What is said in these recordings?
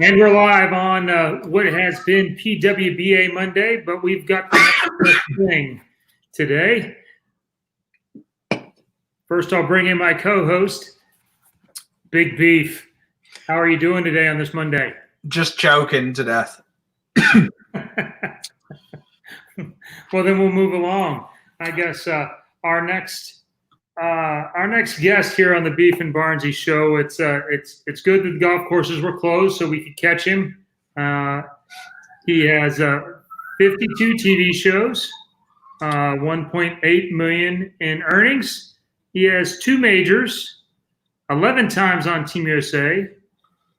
And we're live on what has been PWBA Monday, but we've got the next thing today. First, I'll bring in my co-host, Big Beef. How are you doing today on this Monday? Just choking to death. Well, then we'll move along. I guess our next guest here on the Beef and Barnzy show. It's good that the golf courses were closed so we could catch him. He has 52 TV shows, 1.8 million in earnings. He has 2 majors, 11 times on Team USA,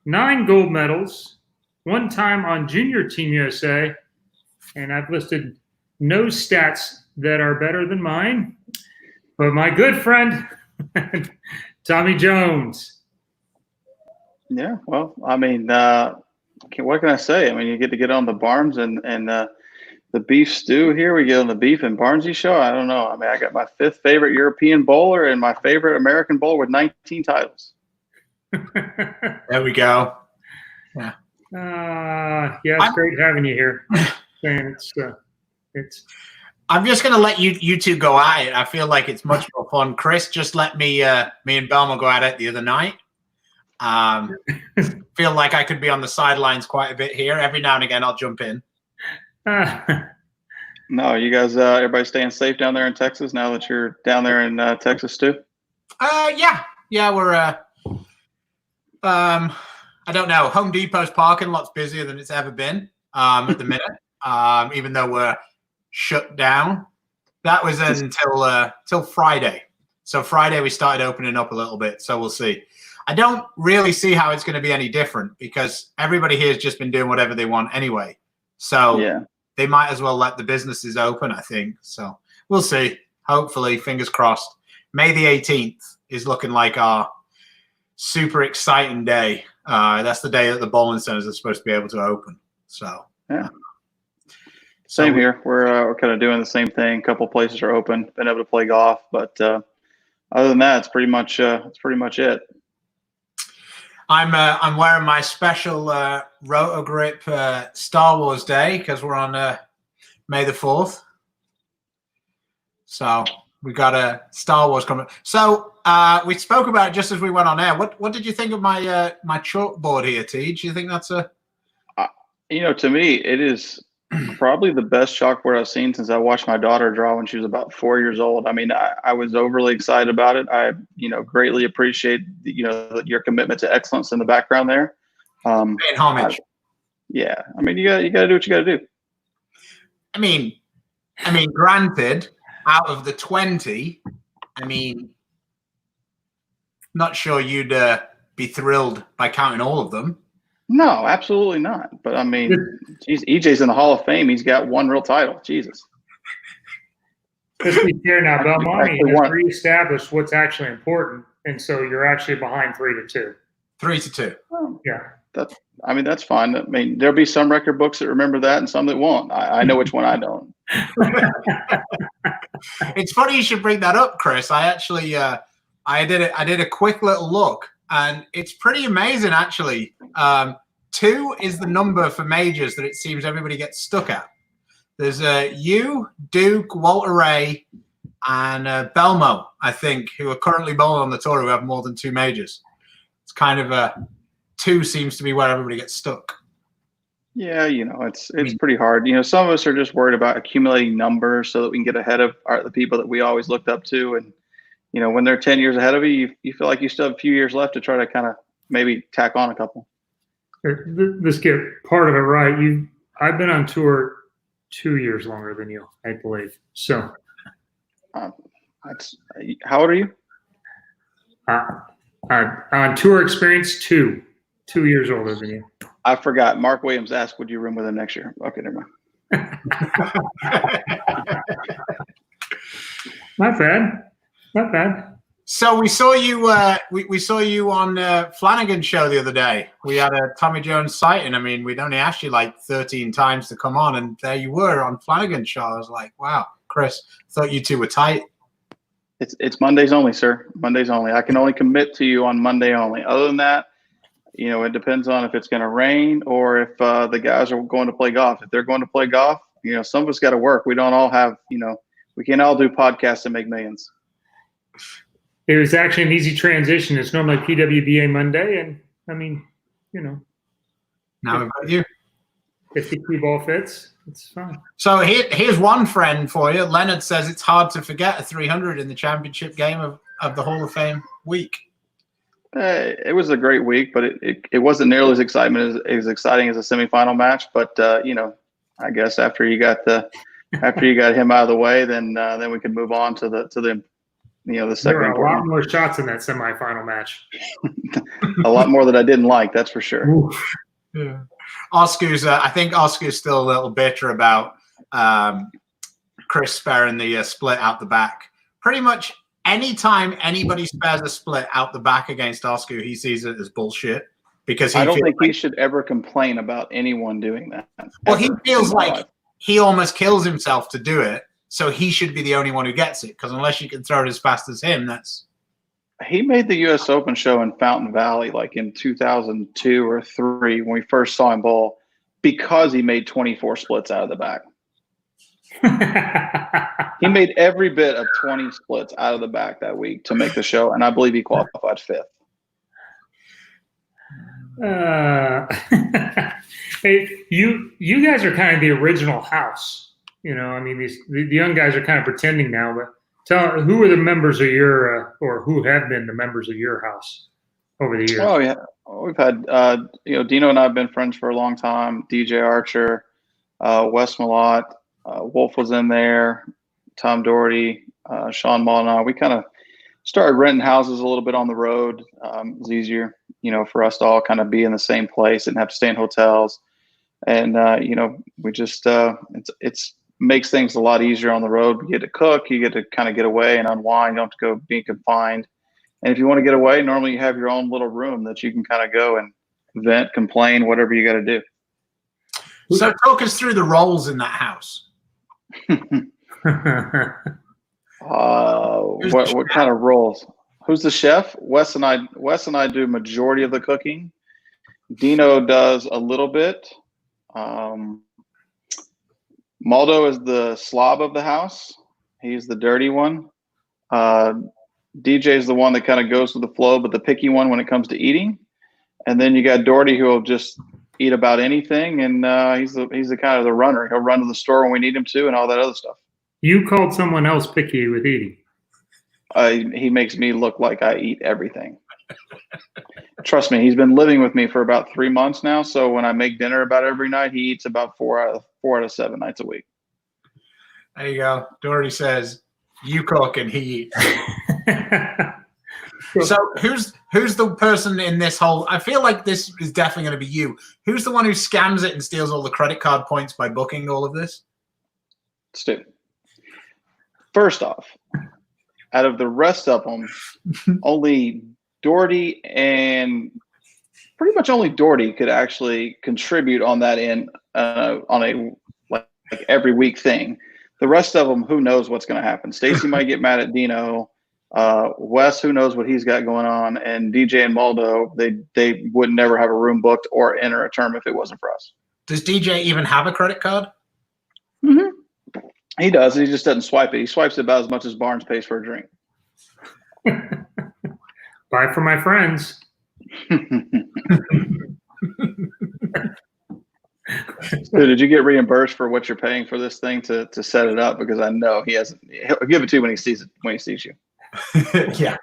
9 gold medals, 1 time on Junior Team USA, and I've listed no stats that are better than mine. But my good friend, Tommy Jones. Yeah, well, I mean, what can I say? I mean, you get to get on the Barnes and the beef stew here. We get on the Beef and Barnzy show. I don't know. I mean, I got my 5th favorite European bowler and my favorite American bowler with 19 titles. There we go. Yeah. It's great having you here. And it's. I'm just going to let you two go at it. I feel like it's much more fun. Chris just let me and Belmo go at it the other night. Feel like I could be on the sidelines quite a bit here. Every now and again, I'll jump in. No, you guys, everybody staying safe down there in Texas now that you're down there in Texas too? Yeah, we're I don't know. Home Depot's parking lot's busier than it's ever been at the minute. Even though we're shut down. That was until Friday. So Friday we started opening up a little bit. So we'll see. I don't really see how it's going to be any different because everybody here has just been doing whatever they want anyway. So yeah, they might as well let the businesses open, I think. So we'll see. Hopefully, fingers crossed. May the 18th is looking like our super exciting day. That's the day that the bowling centers are supposed to be able to open. So yeah. Same here. We're kind of doing the same thing. A couple places are open. Been able to play golf, but other than that, it's pretty much it. I'm wearing my special Rotogrip Star Wars Day because we're on May the 4th. So we got a Star Wars coming. So we spoke about it just as we went on air. What did you think of my my chalkboard here, T? Do you think that's a? To me, it is probably the best chalkboard I've seen since I watched my daughter draw when she was about 4 years old. I mean, I was overly excited about it. I, greatly appreciate, your commitment to excellence in the background there. Paying homage. Yeah. I mean, you got to do what you got to do. I mean, granted, out of the 20, not sure you'd be thrilled by counting all of them. No, absolutely not. But I mean, geez, EJ's in the Hall of Fame. He's got 1 real title. Jesus. Let's be fair now. Belmonte has reestablished what's actually important, and so you're actually behind 3-2. 3-2. Yeah. That's fine. I mean, there'll be some record books that remember that and some that won't. I know which one I don't. It's funny you should bring that up, Chris. I actually I did a quick little look. And it's pretty amazing, actually. 2 is the number for majors that it seems everybody gets stuck at. There's you, Duke, Walter Ray, and Belmo, I think, who are currently bowling on the tour who have more than 2 majors. It's kind of 2 seems to be where everybody gets stuck. Yeah, it's pretty hard. Some of us are just worried about accumulating numbers so that we can get ahead of the people that we always looked up to. And when they're 10 years ahead of you, you feel like you still have a few years left to try to kind of maybe tack on a couple. Let's get part of it right. I've been on tour 2 years longer than you, I believe. So, how old are you? On tour experience, 2 years older than you. I forgot. Mark Williams asked, "Would you room with him next year?" Okay, never mind. Not bad. So we saw you. We saw you on Flanagan's show the other day. We had a Tommy Jones sighting. I mean, we'd only asked you like 13 times to come on, and there you were on Flanagan's show. I was like, wow, Chris, thought you two were tight. It's Mondays only, sir. Mondays only. I can only commit to you on Monday only. Other than that, it depends on if it's going to rain or if the guys are going to play golf. If they're going to play golf, some of us got to work. We don't all have, we can't all do podcasts and make millions. It was actually an easy transition. It's normally PWBA Monday, and Now we've got you. if the cue ball fits, it's fine. So here's one friend for you. Leonard says it's hard to forget a 300 in the championship game of the Hall of Fame week. It was a great week, but it wasn't nearly as exciting as a semifinal match. But I guess after you got him out of the way, then we could move on to the second. There were a lot more shots in that semifinal match. A lot more that I didn't like, that's for sure. Oof. Yeah. I think Oscar's still a little bitter about Chris sparing the split out the back. Pretty much anytime anybody spares a split out the back against Oscar, he sees it as bullshit because I don't think he should ever complain about anyone doing that. Well, he feels like he almost kills himself to do it, so he should be the only one who gets it, because unless you can throw it as fast as him, that's... He made the U.S. Open show in Fountain Valley like in 2002 or 3 when we first saw him bowl because he made 24 splits out of the back. He made every bit of 20 splits out of the back that week to make the show, and I believe he qualified 5th. Hey, you guys are kind of the original house. The young guys are kind of pretending now, but who are the members of your or who have been the members of your house over the years? Oh yeah, we've had Dino and I have been friends for a long time. DJ Archer, Wes Malott, Wolf was in there, Tom Doherty, Sean Maldonado. We kind of started renting houses a little bit on the road. It was easier, for us to all kind of be in the same place and have to stay in hotels. And we just it's makes things a lot easier on the road. You get to cook, you get to kind of get away and unwind. You don't have to go be confined. And if you want to get away, normally you have your own little room that you can kind of go and vent, complain, whatever you got to do. So talk us through the roles in that house. What kind of roles? Who's the chef? Wes and I do majority of the cooking. Dino does a little bit. Maldo is the slob of the house. He's the dirty one. DJ is the one that kind of goes with the flow, but the picky one when it comes to eating. And then you got Doherty, who will just eat about anything, and he's the kind of the runner. He'll run to the store when we need him to, and all that other stuff. You called someone else picky with eating. He makes me look like I eat everything. Trust me, he's been living with me for about 3 months now. So when I make dinner about every night, he eats about 4 out of 7 nights a week. There you go. Doherty says, "You cook and he eats." So who's the person in this whole? I feel like this is definitely going to be you. Who's the one who scams it and steals all the credit card points by booking all of this? Stu. First off, out of the rest of them, only Doherty and pretty much only Doherty could actually contribute on that end on a like every week thing. The rest of them, who knows what's going to happen? Stacy might get mad at Dino. Wes, who knows what he's got going on, and DJ and Maldo, they would never have a room booked or enter a term if it wasn't for us. Does DJ even have a credit card? Mm-hmm. He does. He just doesn't swipe it. He swipes it about as much as Barnes pays for a drink. Buy for my friends. So did you get reimbursed for what you're paying for this thing to set it up? Because I know he hasn't. He'll give it to you when he sees you. Yeah.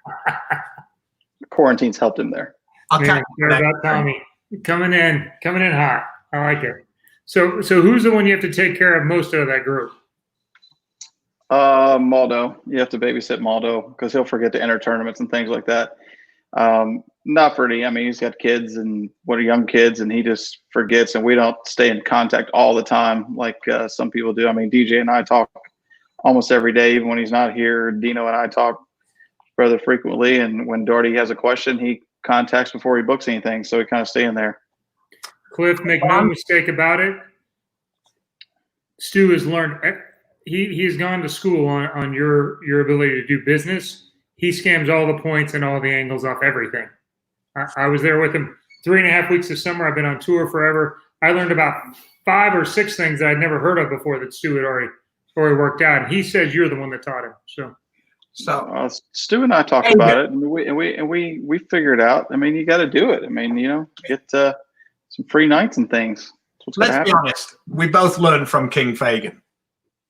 Quarantine's helped him there. Care about Tommy coming in hot. I like it. So who's the one you have to take care of most of that group? Maldo. You have to babysit Maldo because he'll forget to enter tournaments and things like that. Not Freddie. I mean, he's got kids and what are young kids, and he just forgets. And we don't stay in contact all the time like some people do. I mean, DJ and I talk almost every day, even when he's not here. Dino and I talk rather frequently. And when Doherty has a question, he contacts before he books anything. So we kind of stay in there. Cliff, make no mistake about it. Stu has learned. He's gone to school on your ability to do business. He scams all the points and all the angles off everything. I was there with him 3.5 weeks of summer. I've been on tour forever. I learned about 5 or 6 things that I'd never heard of before that Stu had already worked out. And he says you're the one that taught him. So Stu and I talked about it, and we figured it out. I mean, you got to do it. I mean, get some free nights and things. Let's be honest. We both learned from King Fagin.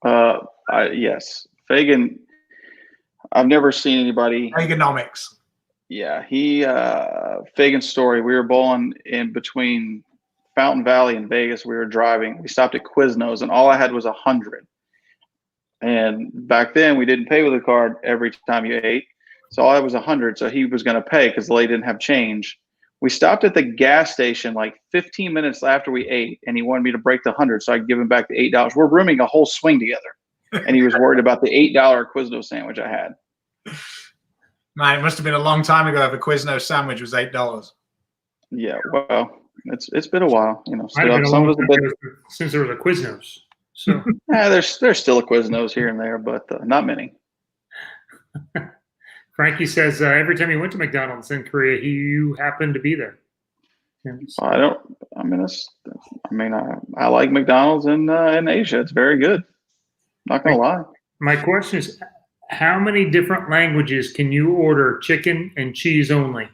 Yes, Fagin. I've never seen anybody. Faginomics. Yeah, Fagin's story. We were bowling in between Fountain Valley and Vegas. We were driving. We stopped at Quiznos, and all I had was 100. And back then, we didn't pay with a card every time you ate, so all I had was 100. So he was going to pay because the lady didn't have change. We stopped at the gas station like 15 minutes after we ate, and he wanted me to break the 100 so I could give him back the $8. We're rooming a whole swing together, and he was worried about the $8 Quiznos sandwich I had. Man, it must have been a long time ago if a Quiznos sandwich was $8. Yeah, well, it's been a while, since there was a Quiznos. So yeah, there's still a Quiznos here and there, but not many. Frankie says every time he went to McDonald's in Korea, you happened to be there. I like McDonald's in Asia. It's very good. Not gonna lie. My question is, how many different languages can you order chicken and cheese only?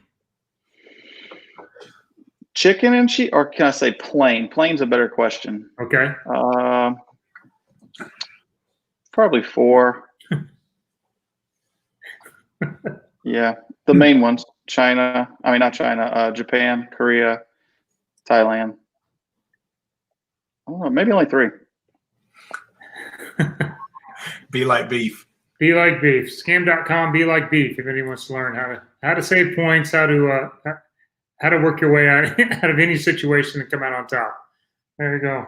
Chicken and cheese, or can I say plain? Plain's a better question. Okay. Probably 4. Yeah, the main ones: China. I mean, not China. Japan, Korea, Thailand. I don't know, maybe only 3. Be like beef. Be like beef. Scam.com. Be like beef. If anyone wants to learn how to save points, how to work your way out of any situation and come out on top. There you go.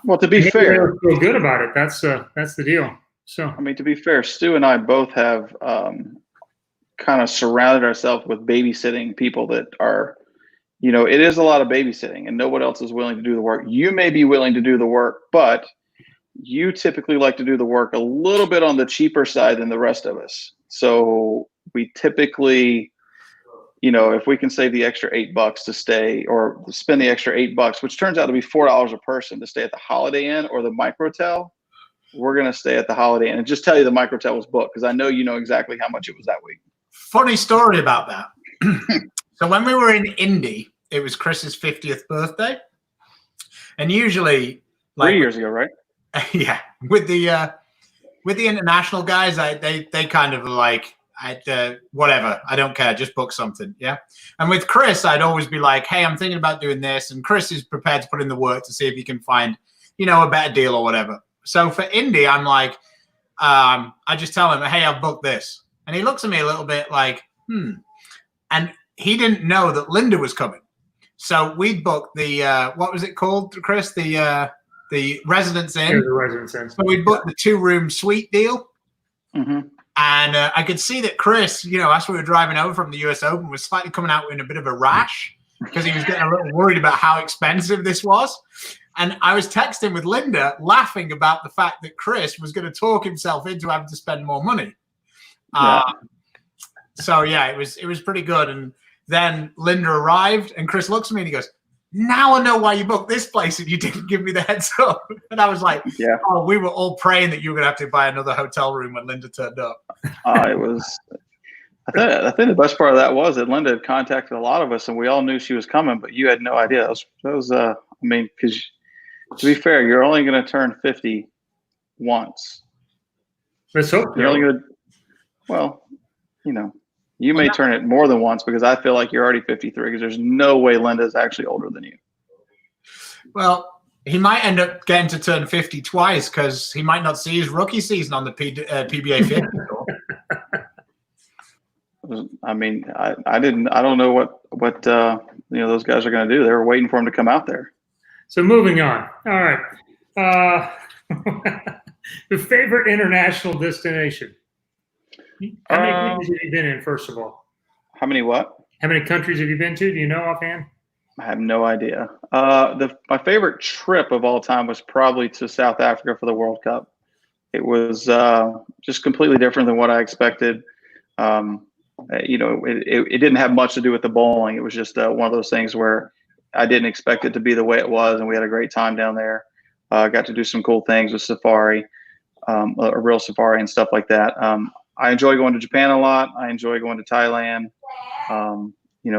Well, to be fair, feel good about it. That's the deal. So I mean, to be fair, Stu and I both have kind of surrounded ourselves with babysitting people that are, it is a lot of babysitting, and no one else is willing to do the work. You may be willing to do the work, but you typically like to do the work a little bit on the cheaper side than the rest of us. So we typically, if we can save the extra $8 to stay, or spend the extra $8, which turns out to be $4 a person to stay at the Holiday Inn or the Microtel, we're going to stay at the Holiday Inn and just tell you the Microtel was booked, because I know you know exactly how much it was that week. Funny story about that. So when we were in Indy, it was Chris's 50th birthday. And usually, 3 years ago, right? Yeah. With the international guys, they kind of like, whatever, I don't care, just book something. Yeah. And with Chris, I'd always be like, hey, I'm thinking about doing this. And Chris is prepared to put in the work to see if he can find, a better deal or whatever. So for Indy, I'm like, I just tell him, hey, I've booked this. And he looks at me a little bit like, And he didn't know that Linda was coming. So we booked the, what was it called, Chris? The Residence Inn. Yeah, the Residence Inn. So we booked the 2-room suite deal. Mm-hmm. And I could see that Chris, as we were driving over from the US Open, was slightly coming out in a bit of a rash because he was getting a little worried about how expensive this was. And I was texting with Linda, laughing about the fact that Chris was going to talk himself into having to spend more money. Yeah. So yeah, it was pretty good. And then Linda arrived, and Chris looks at me and he goes, now I know why you booked this place and you didn't give me the heads up. And I was like, yeah. Oh, we were all praying that you were going to have to buy another hotel room when Linda turned up. It was. I think the best part of that was that Linda had contacted a lot of us, and we all knew she was coming, but you had no idea. That was I mean, because to be fair, you're only going to turn 50 once. Let's hope you're only going to. Well, you may turn it more than once, because I feel like you're already 53, because there's no way Linda is actually older than you. Well, he might end up getting to turn 50 twice, because he might not see his rookie season on the PBA 50 tour. I mean, I don't know what those guys are going to do. They were waiting for him to come out there. So moving on. All right. The favorite international destination. How many countries have you been in, first of all? How many what? How many countries have you been to? Do you know offhand? I have no idea. My favorite trip of all time was probably to South Africa for the World Cup. It was just completely different than what I expected. it didn't have much to do with the bowling. It was just one of those things where I didn't expect it to be the way it was, and we had a great time down there. Got to do some cool things with safari, a real safari and stuff like that. I enjoy going to Japan a lot. I enjoy going to Thailand.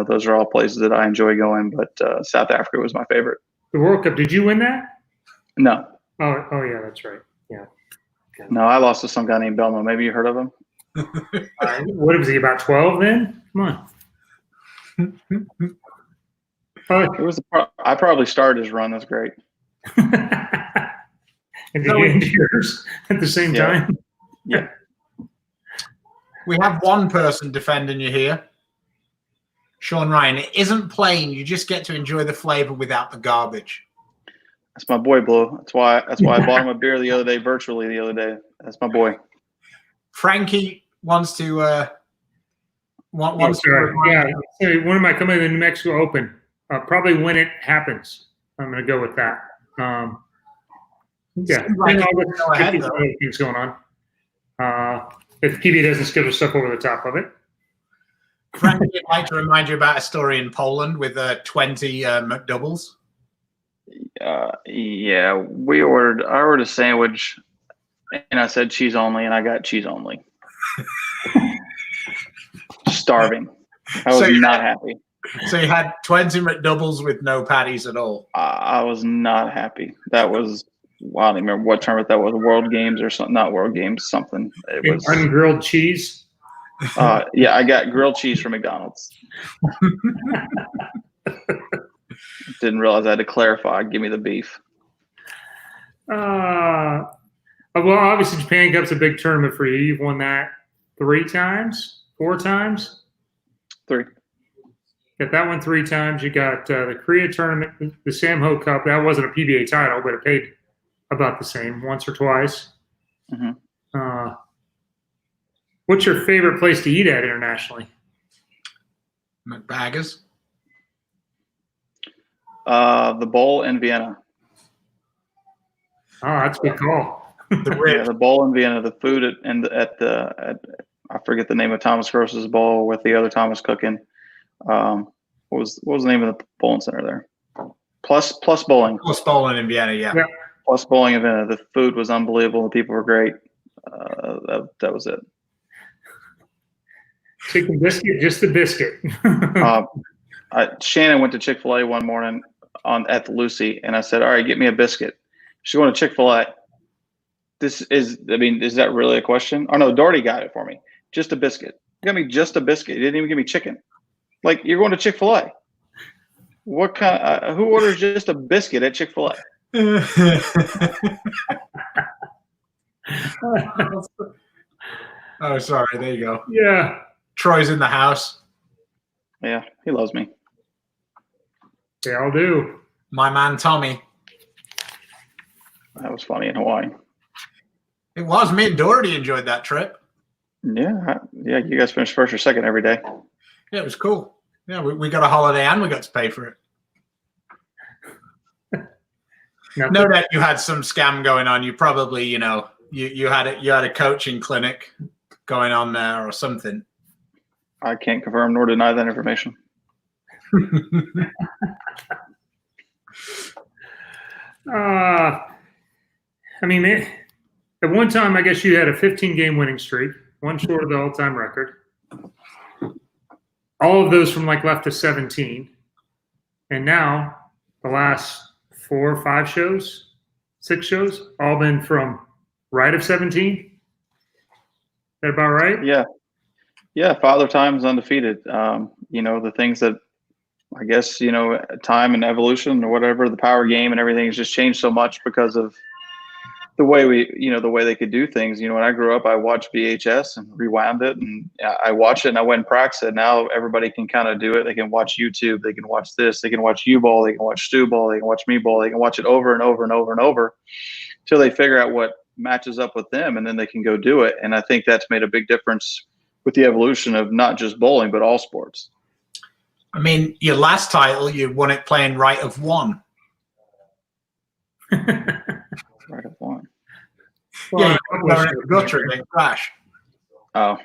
Those are all places that I enjoy going, but South Africa was my favorite. The World Cup, did you win that? No. Oh yeah, that's right. Yeah. No, I lost to some guy named Belmo. Maybe you heard of him? What was he, about 12 then? Come on. I probably started his run. That's great. And did you end yours at the same time? Yeah. We have one person defending you here. Sean Ryan, it isn't plain. You just get to enjoy the flavor without the garbage. That's my boy, Blue. That's why I bought him a beer the other day, virtually the other day. That's my boy. Frankie wants to Yeah, one of my coming to the New Mexico Open. Probably when it happens. I'm going to go with that. Yeah, things going on. If TV doesn't schedule stuff over the top of it. Frankie, I'd like to remind you about a story in Poland with 20 McDoubles. Yeah, I ordered a sandwich, and I said cheese only, and I got cheese only. Starving. I was not happy. So you had 20 McDoubles with no patties at all? I was not happy. That was, I don't even remember what term that was, World Games or something, not World Games, something. It was ungrilled cheese? Yeah, I got grilled cheese from McDonald's. Didn't realize I had to clarify. Give me the beef. Well, obviously Japan Cup's a big tournament for you. You've won that 3 times, 4 times? 3. Got that one 3 times. You got the Korea tournament, the Samho Cup. That wasn't a PBA title, but it paid about the same, once or twice. Mm-hmm. What's your favorite place to eat at internationally? McBaggers. The bowl in Vienna. Oh, that's a good call. The bowl in Vienna. The food at I forget the name of Thomas Gross's bowl with the other Thomas cooking. What was the name of the bowling center there? Plus Bowling. Plus Bowling in Vienna, yeah. Plus Bowling in Vienna. The food was unbelievable. The people were great. That was it. Chicken biscuit, just the biscuit. Shannon went to Chick-fil-A one morning at the Lucy, and I said, "All right, get me a biscuit." She's going to Chick-fil-A. Is that really a question? Oh no, Doherty got it for me. Just a biscuit. You got me just a biscuit. You didn't even give me chicken. Like, you're going to Chick-fil-A. What kind? Who orders just a biscuit at Chick-fil-A? Oh, sorry. There you go. Yeah. Troy's in the house. Yeah, he loves me. They all do. My man Tommy. That was funny in Hawaii. It was. Me and Doherty enjoyed that trip. Yeah. You guys finished first or second every day. Yeah, it was cool. Yeah, we got a holiday and we got to pay for it. No doubt you had some scam going on. You probably, you had a coaching clinic going on there or something. I can't confirm nor deny that information. At one time, I guess you had a 15-game winning streak, one short of the all-time record. All of those from left to 17. And now, the last 4 or 5 shows, 6 shows, all been from right of 17. Is that about right? Yeah. Father Time is undefeated. The things that I guess, time and evolution or whatever, the power game and everything has just changed so much because of the way the way they could do things. When I grew up, I watched VHS and rewound it, and I watched it and I went and practiced it. Now everybody can kind of do it. They can watch YouTube. They can watch this. They can watch U Bowl. They can watch Stu Bowl. They can watch Me Bowl. They can watch it over and over and over and over until they figure out what matches up with them, and then they can go do it. And I think that's made a big difference with the evolution of not just bowling, but all sports. I mean, your last title, you won it playing right of 1. Right of 1. Yeah, gutter and crash. Oh,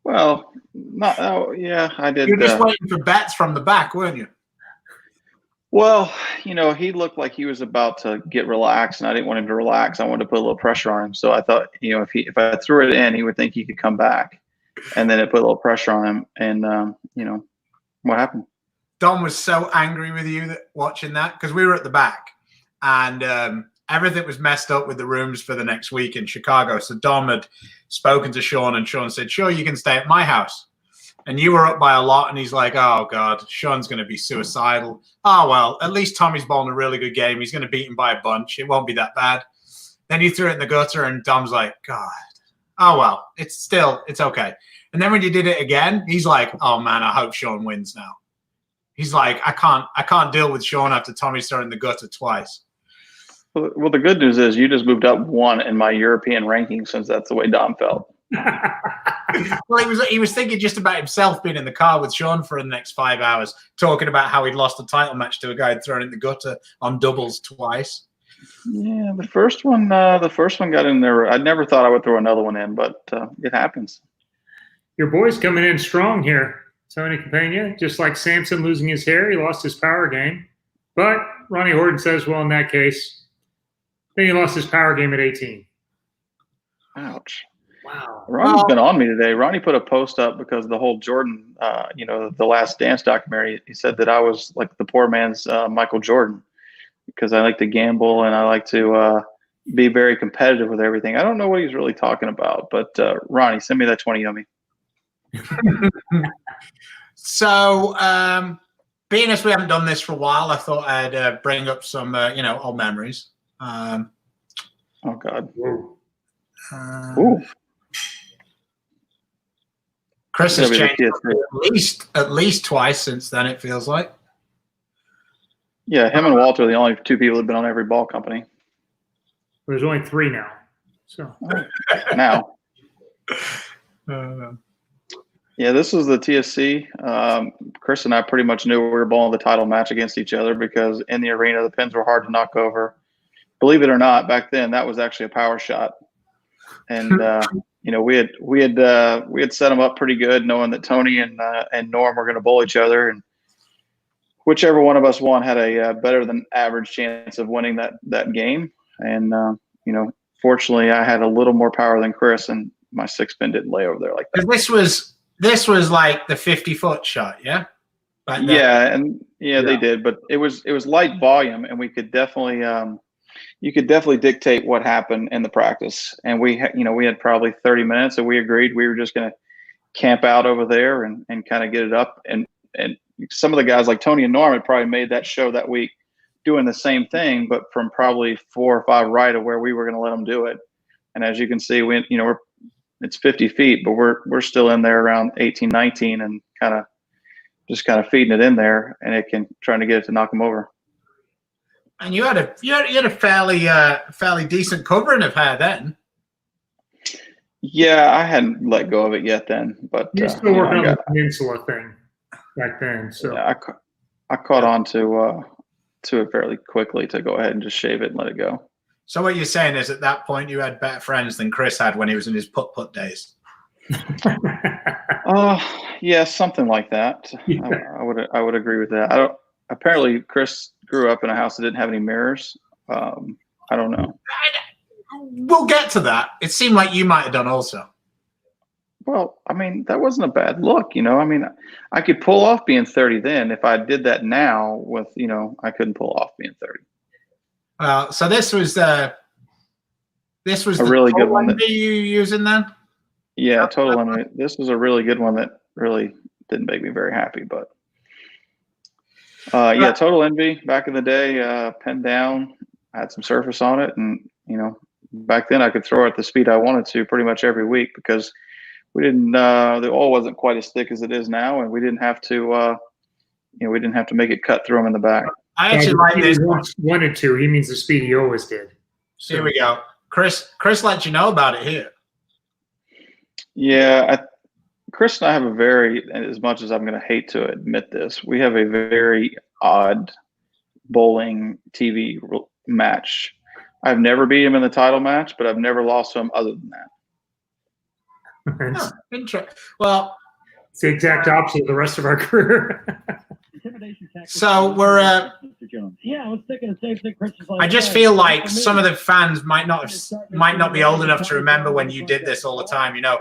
Well, not. Oh, yeah, I did. You were just waiting for bets from the back, weren't you? Well, he looked like he was about to get relaxed, and I didn't want him to relax. I wanted to put a little pressure on him. So I thought, if I threw it in, he would think he could come back, and then it put a little pressure on him. And what happened? Dom was so angry with you watching that because we were at the back, and everything was messed up with the rooms for the next week in Chicago. So Dom had spoken to Sean, and Sean said, "Sure, you can stay at my house." And you were up by a lot, and he's like, "Oh, God, Sean's going to be suicidal. Oh, well, at least Tommy's bowling a really good game. He's going to beat him by a bunch. It won't be that bad." Then you threw it in the gutter, and Dom's like, "God, oh, well, it's okay." And then when you did it again, he's like, "Oh, man, I hope Sean wins now." He's like, I can't deal with Sean after Tommy's thrown in the gutter twice." Well, the good news is you just moved up one in my European ranking, since that's the way Dom felt. Well, he was thinking just about himself being in the car with Sean for the next 5 hours, talking about how he'd lost a title match to a guy who'd thrown in the gutter on doubles twice. Yeah, the first one got in there. I never thought I would throw another one in, but it happens. Your boy's coming in strong here, Tony Campagna. Just like Samson losing his hair, he lost his power game. But Ronnie Horton says, well, in that case, then he lost his power game at 18. Ouch. Wow. Ronnie's been on me today. Ronnie put a post up because the whole Jordan, the Last Dance documentary, he said that I was like the poor man's Michael Jordan, because I like to gamble and I like to be very competitive with everything. I don't know what he's really talking about, but Ronnie, send me that 20 yummy. So, being as we haven't done this for a while, I thought I'd bring up some, old memories. Oh God. Ooh. Chris has changed at least twice since then, it feels like. Yeah, him and Walter are the only two people who've been on every ball company. There's only 3 now. So now. Yeah, this was the TSC. Chris and I pretty much knew we were bowling the title match against each other, because in the arena the pins were hard to knock over. Believe it or not, back then that was actually a power shot, and we had set them up pretty good, knowing that Tony and Norm were going to bowl each other, and whichever one of us won had a better than average chance of winning that game. And fortunately, I had a little more power than Chris, and my 6-pin didn't lay over there like that. This was like the 50-foot shot, yeah. Yeah, they did, but it was light volume, and we could definitely you could definitely dictate what happened in the practice. And we had probably 30 minutes, and we agreed we were just going to camp out over there and kind of get it up. And some of the guys like Tony and Norm had probably made that show that week doing the same thing, but from probably 4 or 5 right of where we were going to let them do it. And as you can see, it's 50 feet, but we're still in there around 18, 19, and kind of feeding it in there, and trying to get it to knock them over. And you had a fairly decent covering of hair then. Yeah, I hadn't let go of it yet then, but you're still working on the peninsula thing back then. So yeah, I caught on to it fairly quickly to go ahead and just shave it and let it go. So what you're saying is, at that point, you had better friends than Chris had when he was in his putt days. Yeah, something like that. Yeah. I would agree with that. Apparently Chris grew up in a house that didn't have any mirrors. I don't know. We'll get to that. It seemed like you might have done also. Well, I mean, that wasn't a bad look, I mean, I could pull off being 30 then. If I did that now with, I couldn't pull off being 30. So this was a really good one that you using then? Yeah, total limit. This was a really good one that really didn't make me very happy, but yeah, Total Envy back in the day, pen down, I had some surface on it, and back then I could throw it at the speed I wanted to pretty much every week, because we didn't the oil wasn't quite as thick as it is now, and we didn't have to make it cut through them in the back. I actually like this. Wanted to. He means the speed he always did. So. Here we go. Chris let you know about it here. Yeah, Chris and I have a very, as much as I'm going to hate to admit this, we have a very odd bowling TV match. I've never beat him in the title match, but I've never lost to him other than that. It's, Well, it's the exact opposite of the rest of our career. so we're. Yeah, I was thinking the same thing. Chris was like, I just feel like some of the fans might not be old enough to remember when you did this all the time. You know,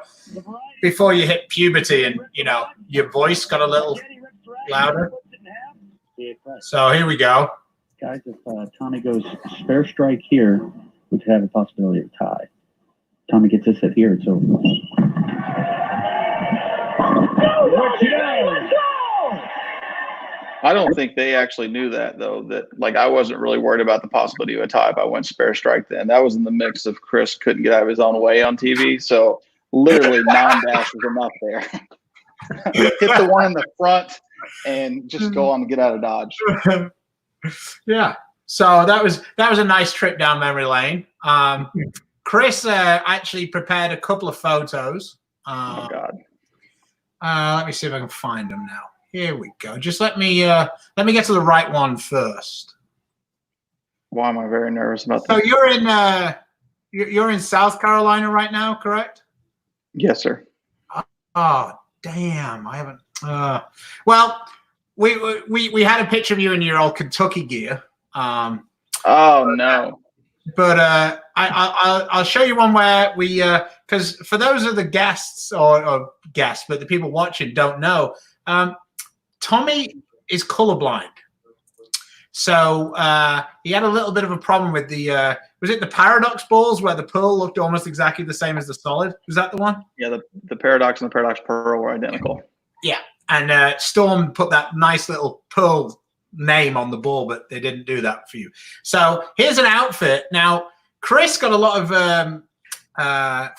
before you hit puberty, and you know your voice got a little louder. So here we go. Guys, if Tommy goes spare strike here, we could have a possibility of tie. Tommy gets this at here, it's over. I don't think they actually knew that, though. That, like, I wasn't really worried about the possibility of a tie if I went spare strike then. That was in the mix of Chris couldn't get out of his own way on TV. So literally 9 dashes enough there. Hit the one in the front and just go on and get out of Dodge. Yeah. So that was a nice trip down memory lane. Chris actually prepared a couple of photos. Oh, God. Let me see if I can find them now. Here we go. Just let me get to the right one first. Why am I very nervous about So that? you're in South Carolina right now, correct? Yes, sir. Oh, damn! I haven't. Well, we had a picture of you in your old Kentucky gear. Oh no! But I'll show you one where we because for those of the guests or guests, but the people watching don't know. Tommy is colorblind, so he had a little bit of a problem with the was it the Paradox balls where the pearl looked almost exactly the same as the solid? Was that the one? Yeah, the Paradox and the Paradox Pearl were identical. Yeah, and Storm put that nice little pearl name on the ball, but they didn't do that for you. So here's an outfit. Now, Chris got a lot of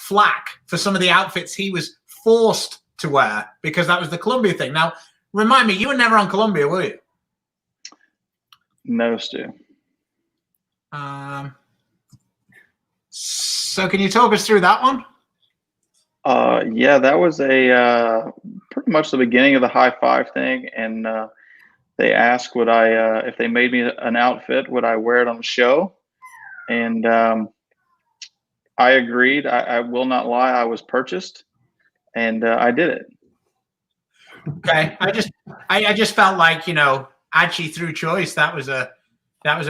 flack for some of the outfits he was forced to wear because that was the Columbia thing. Now, remind me, you were never on Columbia, were you? No, Stu. So can you talk us through that one? Yeah, that was a pretty much the beginning of the high five thing, and they asked would I if they made me an outfit, would I wear it on the show? And I agreed. I will not lie, I was purchased, and I did it. Okay, I just felt like, you know, actually through choice that was a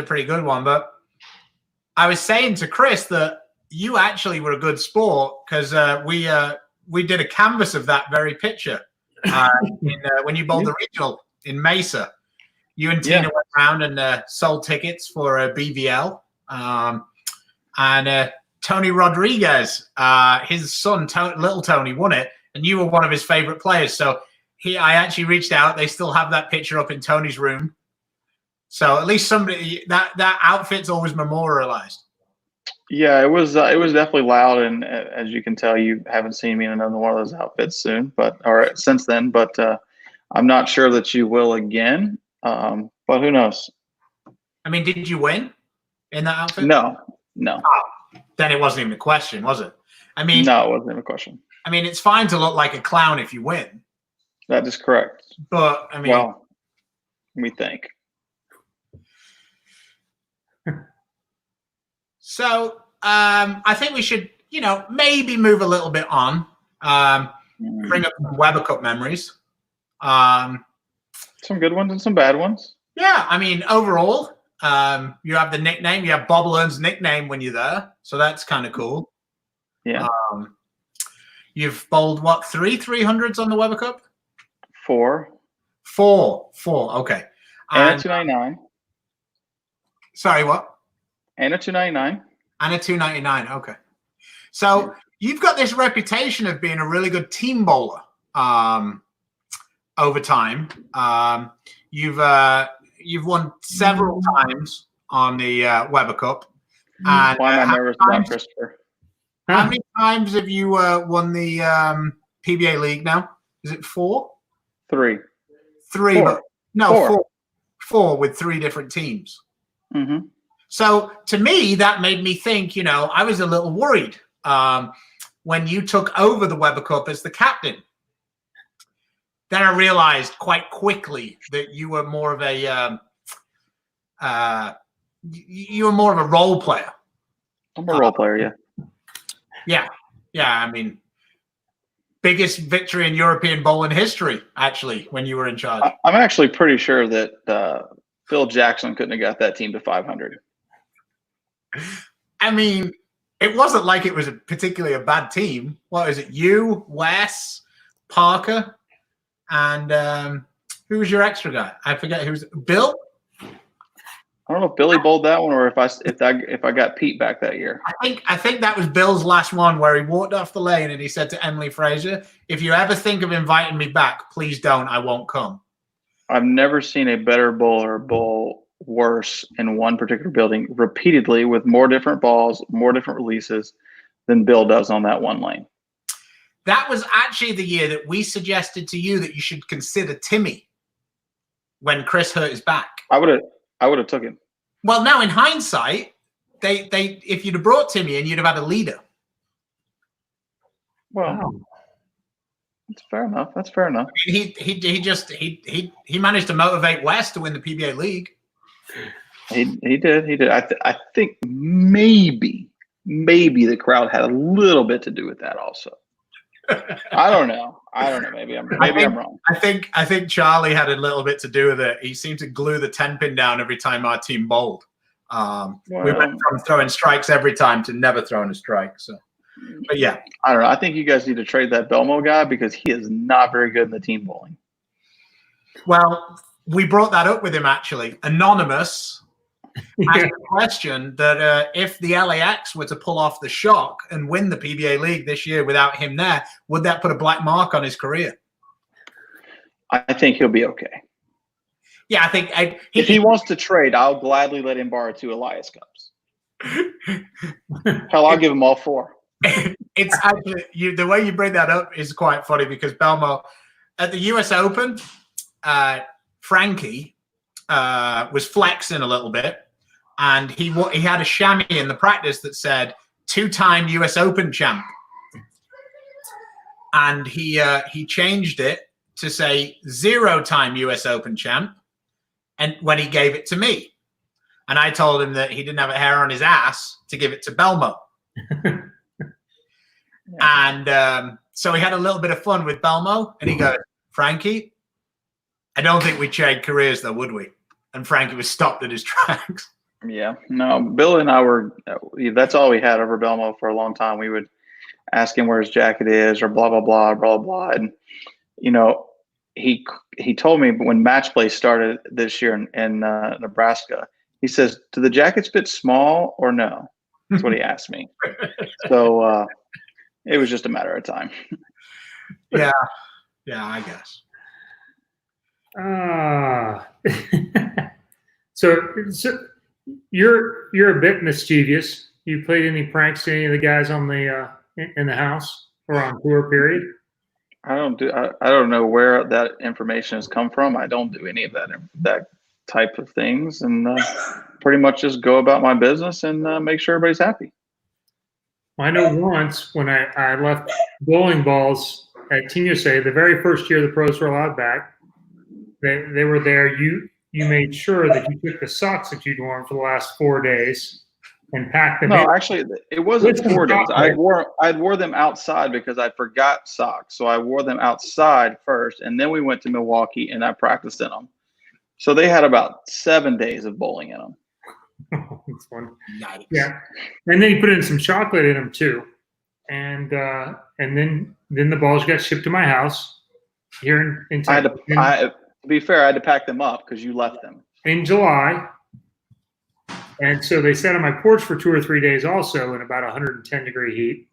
pretty good one. But I was saying to Chris that you actually were a good sport because we did a canvas of that very picture when you bowled the regional in Mesa. You and Tina went around and sold tickets for a BVL, and Tony Rodriguez, his son Little Tony, won it, and you were one of his favorite players. So I actually reached out. They still have that picture up in Tony's room. So at least somebody that outfit's always memorialized. Yeah, it was definitely loud, and as you can tell, you haven't seen me in another one of those outfits since then. But I'm not sure that you will again. But who knows? I mean, did you win in that outfit? No. Oh, then it wasn't even a question, was it? I mean, no, it wasn't even a question. I mean, it's fine to look like a clown if you win. That is correct. But I mean, well, let me think. So I think we should, you know, maybe move a little bit on, bring up some Weber Cup memories. Some good ones and some bad ones. Yeah, I mean, overall, you have the nickname. You have Bob Learn's nickname when you're there, so that's kind of cool. Yeah. You've bowled what, 300s on the Weber Cup? Four. Okay. And a 299. Sorry, what? And a 299. And a 299. Okay. So you've got this reputation of being a really good team bowler over time. You've won several times on the Weber Cup. And, why am I nervous about Christopher? How many times have you won the PBA League now? Is it 4? 3. 3, 4. but no, 4. 4 with 3 different teams. Mm-hmm. So to me, that made me think, you know, I was a little worried when you took over the Weber Cup as the captain. Then I realized quite quickly that you were more of a role player. I'm a role player, yeah. Yeah. I mean, biggest victory in European bowling history, actually, when you were in charge. I'm actually pretty sure that Phil Jackson couldn't have got that team to 500. I mean, it wasn't like it was particularly a bad team. What is it? You, Wes, Parker, and who was your extra guy? I forget who's Bill. I don't know if Billy bowled that one or if I got Pete back that year. I think that was Bill's last one where he walked off the lane and he said to Emily Fraser, "If you ever think of inviting me back, please don't. I won't come." I've never seen a better bowler bowl worse in one particular building repeatedly with more different balls, more different releases than Bill does on that one lane. That was actually the year that we suggested to you that you should consider Timmy when Chris hurt his back. I would have took him. Well, now in hindsight, they if you'd have brought Timmy in, you'd have had a leader. Well, that's fair enough. That's fair enough. He managed to motivate West to win the PBA league. He did. I think maybe the crowd had a little bit to do with that also. I don't know. Maybe I'm wrong. I think Charlie had a little bit to do with it. He seemed to glue the 10-pin down every time our team bowled. We went from throwing strikes every time to never throwing a strike. So, but yeah, I don't know. I think you guys need to trade that Belmo guy because he is not very good in the team bowling. Well, we brought that up with him actually. Anonymous asked a question that if the LAX were to pull off the shock and win the PBA league this year without him there, would that put a black mark on his career? I think he'll be okay. Yeah, I think if he wants to trade, I'll gladly let him borrow 2 Elias Cups. Hell, I'll give him all 4. It's actually the way you bring that up is quite funny because Belmo at the US Open, Frankie was flexing a little bit. And he had a chamois in the practice that said 2-time US Open champ. And he changed it to say 0-time US Open champ. And when he gave it to me, and I told him that he didn't have a hair on his ass to give it to Belmo. And so he had a little bit of fun with Belmo. And he goes, "Frankie, I don't think we'd trade careers though, would we?" And Frankie was stopped at his tracks. Yeah, no, Bill and I that's all we had over Belmo for a long time. We would ask him where his jacket is or blah, blah, blah, blah, blah. And, you know, he told me when match play started this year in Nebraska, he says, "Do the jackets fit small or no?" That's what he asked me. So it was just a matter of time. Yeah, I guess. So you're a bit mischievous. You played any pranks to any of the guys on the in the house or on tour period? I don't know where that information has come from. I don't do any of that type of things, and pretty much just go about my business and make sure everybody's happy. I know once when I left bowling balls at Team USA, the very first year the pros were allowed back, they were there. You made sure that you took the socks that you'd worn for the last 4 days and packed them in. No, actually, it wasn't 4 days. I wore them outside because I forgot socks. So I wore them outside first, and then we went to Milwaukee, and I practiced in them. So they had about 7 days of bowling in them. That's fun. Nice. Yeah, and then you put in some chocolate in them too, and then the balls got shipped to my house here in Texas. To be fair, I had to pack them up because you left them in July. And so they sat on my porch for 2 or 3 days also in about 110-degree heat.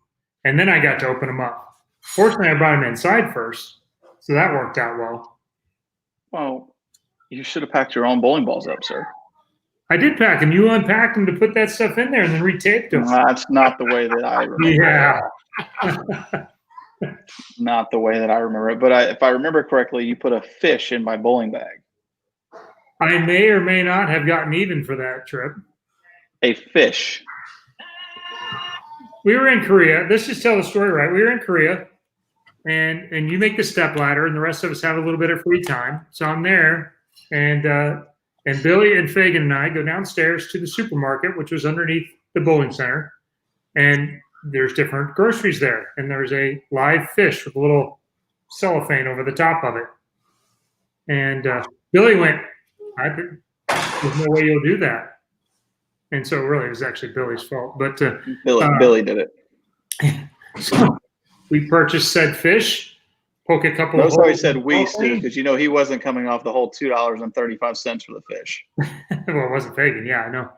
And then I got to open them up. Fortunately, I brought them inside first. So that worked out well. Well, you should have packed your own bowling balls up, sir. I did pack them. You unpacked them to put that stuff in there and then retaped them. That's not the way that I remember it. Not the way that I remember it. But if I remember correctly, you put a fish in my bowling bag. I may or may not have gotten even for that trip. A fish. We were in Korea. Let's just tell the story right. We were in Korea, and you make the step ladder, and the rest of us have a little bit of free time. So I'm there, and Billy and Fagan and I go downstairs to the supermarket, which was underneath the bowling center, and there's different groceries there, and there's a live fish with a little cellophane over the top of it. And Billy went, there's no way you'll do that. And so really it was actually Billy's fault. But Billy did it. So we purchased said fish, poke a couple Notice of how he holes said in we, the Stu, because you know he wasn't coming off the whole $2.35 for the fish. Well, it wasn't vegan. Yeah, I know.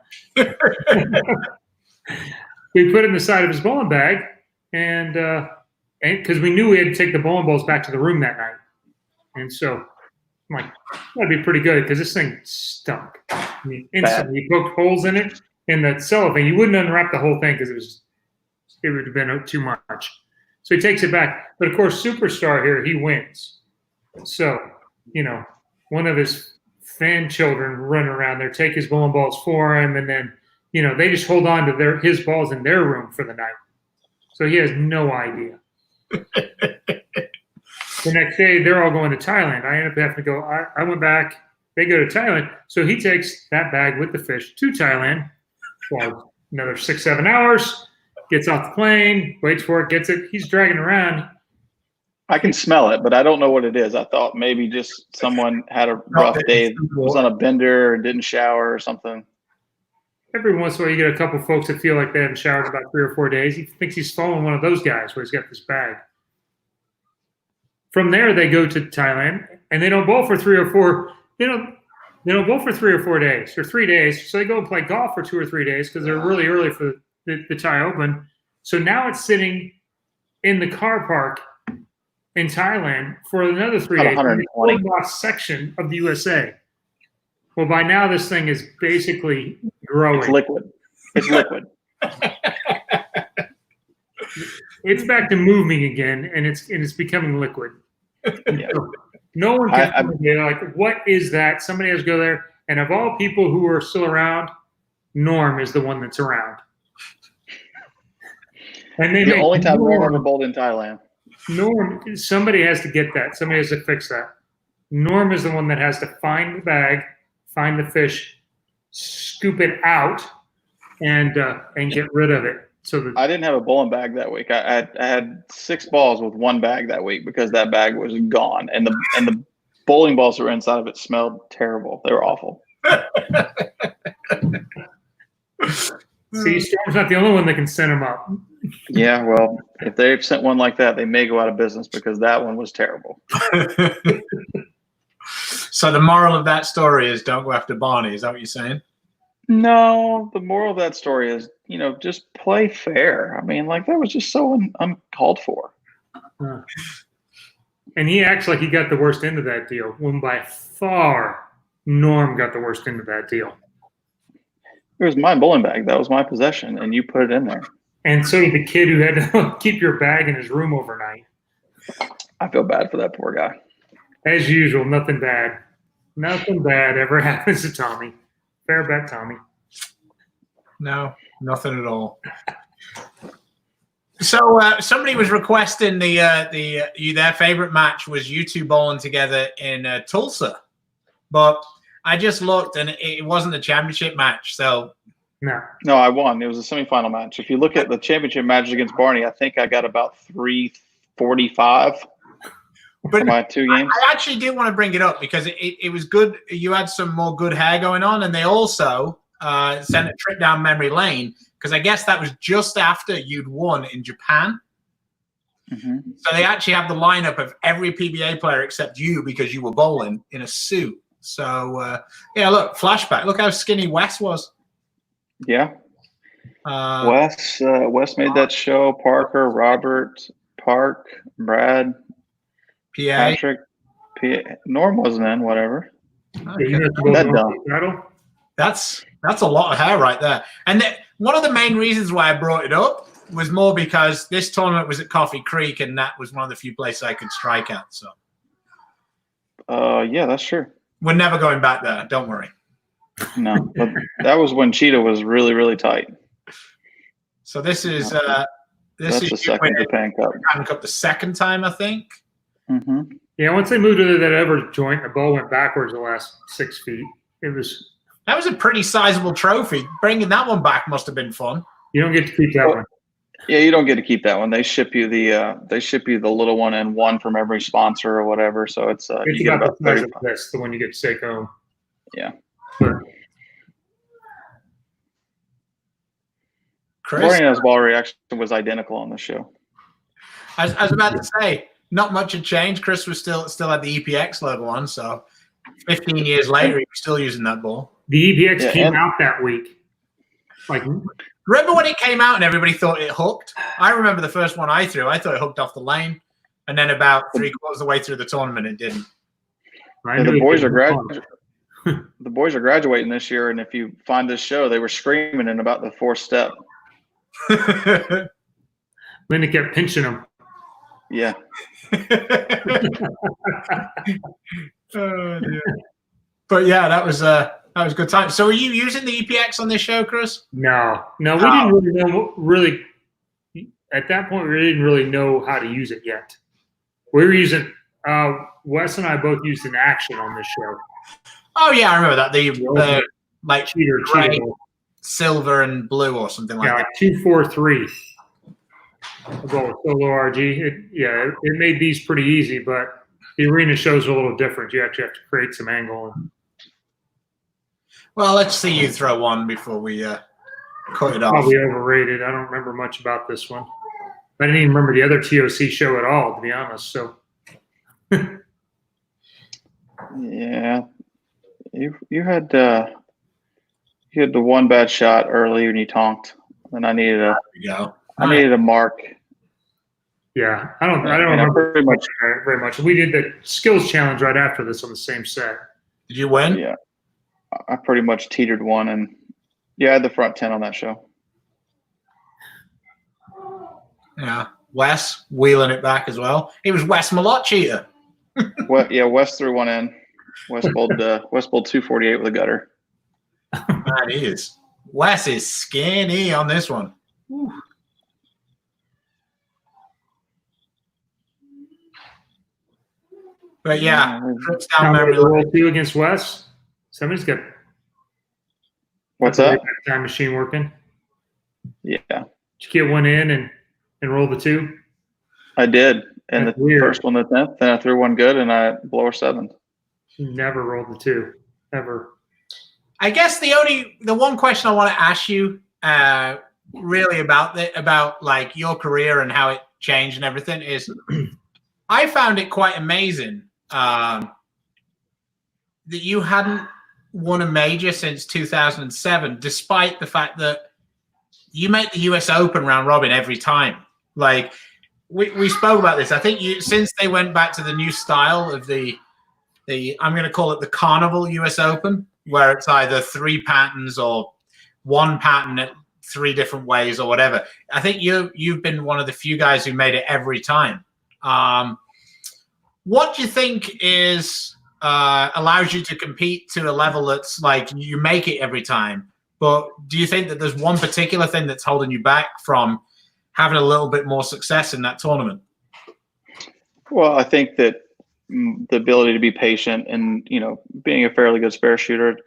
We put it in the side of his bowling bag, and because we knew we had to take the bowling balls back to the room that night. And so I'm like, that'd be pretty good because this thing stunk. I mean, instantly, you poked holes in it, in the cellophane. You wouldn't unwrap the whole thing because it would have been too much. So he takes it back. But of course, Superstar here, he wins. So, one of his fan children run around there, take his bowling balls for him, and then, they just hold on to his balls in their room for the night. So he has no idea. The next day, they're all going to Thailand. I end up having to go. I went back. They go to Thailand. So he takes that bag with the fish to Thailand for another 6-7 hours, gets off the plane, waits for it, gets it. He's dragging around. I can smell it, but I don't know what it is. I thought maybe just someone had a rough day, was on a bender, and didn't shower or something. Every once in a while, you get a couple folks that feel like they haven't showered in about 3 or 4 days. He thinks he's following one of those guys where he's got this bag. From there, they go to Thailand, and they don't bowl for 3 or 4. They don't bowl for 3 or 4 days or 3 days. So they go and play golf for 2 or 3 days because they're really early for the Thai Open. So now it's sitting in the car park in Thailand for another 3 days. In the pulling off section of the USA. Well, by now this thing is basically growing. It's liquid. It's liquid. It's back to moving again, and it's becoming liquid. Yeah. So no one can like, what is that? Somebody has to go there. And of all people who are still around, Norm is the one that's around. And The only time Norm ever bowled in Thailand. Norm, somebody has to get that. Somebody has to fix that. Norm is the one that has to find the bag, find the fish, scoop it out, and get rid of it. So I didn't have a bowling bag that week. I had 6 balls with 1 bag that week because that bag was gone, and the bowling balls that were inside of it smelled terrible. They were awful. See, Storm's not the only one that can send them up. Yeah, well, if they've sent one like that, they may go out of business because that one was terrible. So the moral of that story is don't go after Barney. Is that what you're saying? No, the moral of that story is, just play fair. I mean, like, that was just so uncalled for. And he acts like he got the worst end of that deal, when by far Norm got the worst end of that deal. It was my bowling bag. That was my possession, and you put it in there. And so did the kid who had to keep your bag in his room overnight. I feel bad for that poor guy. As usual, nothing bad. Nothing bad ever happens to Tommy. Fair bet, Tommy. No, nothing at all. So somebody was requesting their favorite match was you two bowling together in Tulsa, but I just looked and it wasn't a championship match. So no, I won. It was a semifinal match. If you look at the championship matches against Barney, I think I got about 345 for my 2 games. I actually did want to bring it up because it was good. You had some more good hair going on, and they also sent a trip down memory lane because I guess that was just after you'd won in Japan. Mm-hmm. So they actually have the lineup of every PBA player except you because you were bowling in a suit. So, yeah, look, flashback. Look how skinny Wes was. Yeah. Wes made that show. Parker, Robert, Park, Brad, Patrick, Norm wasn't in, whatever. Okay. That's a lot of hair right there. And one of the main reasons why I brought it up was more because this tournament was at Coffee Creek, and that was one of the few places I could strike at. So, yeah, that's true. We're never going back there. Don't worry. No, but that was when Cheetah was really, really tight. So this is that's the second Japan Cup. Cup the second time, I think. Mm-hmm. Yeah, once they moved to that ever joint, the ball went backwards the last 6 feet. That was a pretty sizable trophy. Bringing that one back must have been fun. You don't get to keep that one. Yeah, you don't get to keep that one. They ship you the little one and one from every sponsor or whatever. So it's It's you get about about the size 30. of this, the one you get to take home. Yeah. But Chris, Floriana's ball reaction was identical on the show. I was about to say, not much had changed. Chris was still had the EPX logo on, so 15 years later, he was still using that ball. the EPX Yeah, came and- out that week. Like, Remember when it came out and everybody thought it hooked? I remember the first one I threw. I thought it hooked off the lane, and then about 3/4 of the way through the tournament, it didn't. I Yeah, knew the it boys are didn't hook. the boys are graduating this year, and if you find this show, they were screaming in about the fourth step. Linda kept pinching them. Yeah. Oh, dear. But yeah, that was a good time. So, are you using the EPX on this show, Chris? No, we didn't really know. Really, at that point, we didn't really know how to use it yet. We were using. Wes and I both used an action on this show. Oh yeah, I remember that. The like Cheater, gray, silver, and blue, or something like yeah, that. like 2-4-3. About solo RG. It made these pretty easy, but the arena shows are a little different. You actually have to create some angle. Well, let's see you throw one before we cut it off. Probably overrated. I don't remember much about this one. I didn't even remember the other TOC show at all, to be honest. So, Yeah. You had the one bad shot early when you tonked, and I needed There we go. I needed a mark. yeah, I don't And I remember pretty much very much. We did the skills challenge right after this on the same set. Did you win? Yeah. I pretty much teetered one, and yeah, I had the front 10 on that show. Yeah. Wes wheeling it back as well. It was Wes Malott cheater. Wes threw one in. Wes bowled 248 with a gutter. That is. Wes is skinny on this one. Whew. But yeah, trips down memory lane. Roll 2 against Wes. Somebody's got What's that? time machine working. Yeah, Did you get one in and roll the 2? I did. And That's the weird. first one, the 10th, then I threw one good, and I blower 7th. Never rolled the 2 ever. I guess the one question I want to ask you really about like your career and how it changed and everything is I found it quite amazing that you hadn't won a major since 2007, despite the fact that you make the US Open round robin every time. Like we spoke about this. I think since they went back to the new style of the I'm going to call it the Carnival US Open, where it's either 3 patterns or 1 pattern at 3 different ways or whatever. I think you've been one of the few guys who made it every time. What do you think is allows you to compete to a level that's like you make it every time? But do you think that there's one particular thing that's holding you back from having a little bit more success in that tournament? Well, I think that the ability to be patient and, being a fairly good spare shooter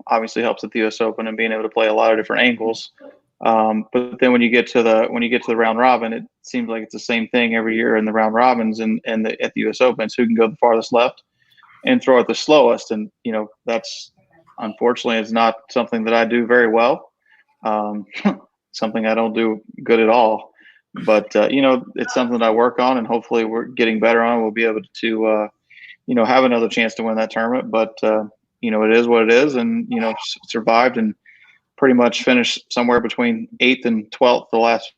obviously helps at the US Open and being able to play a lot of different angles. But then when you get to the round robin, it seems like it's the same thing every year in the round robins and at the US Open. So who can go the farthest left and throw it the slowest. And, that's unfortunately is not something that I do very well. Something I don't do good at all. But, it's something that I work on, and hopefully we're getting better on. We'll be able to, have another chance to win that tournament. But, it is what it is, and, survived and pretty much finished somewhere between 8th and 12th the last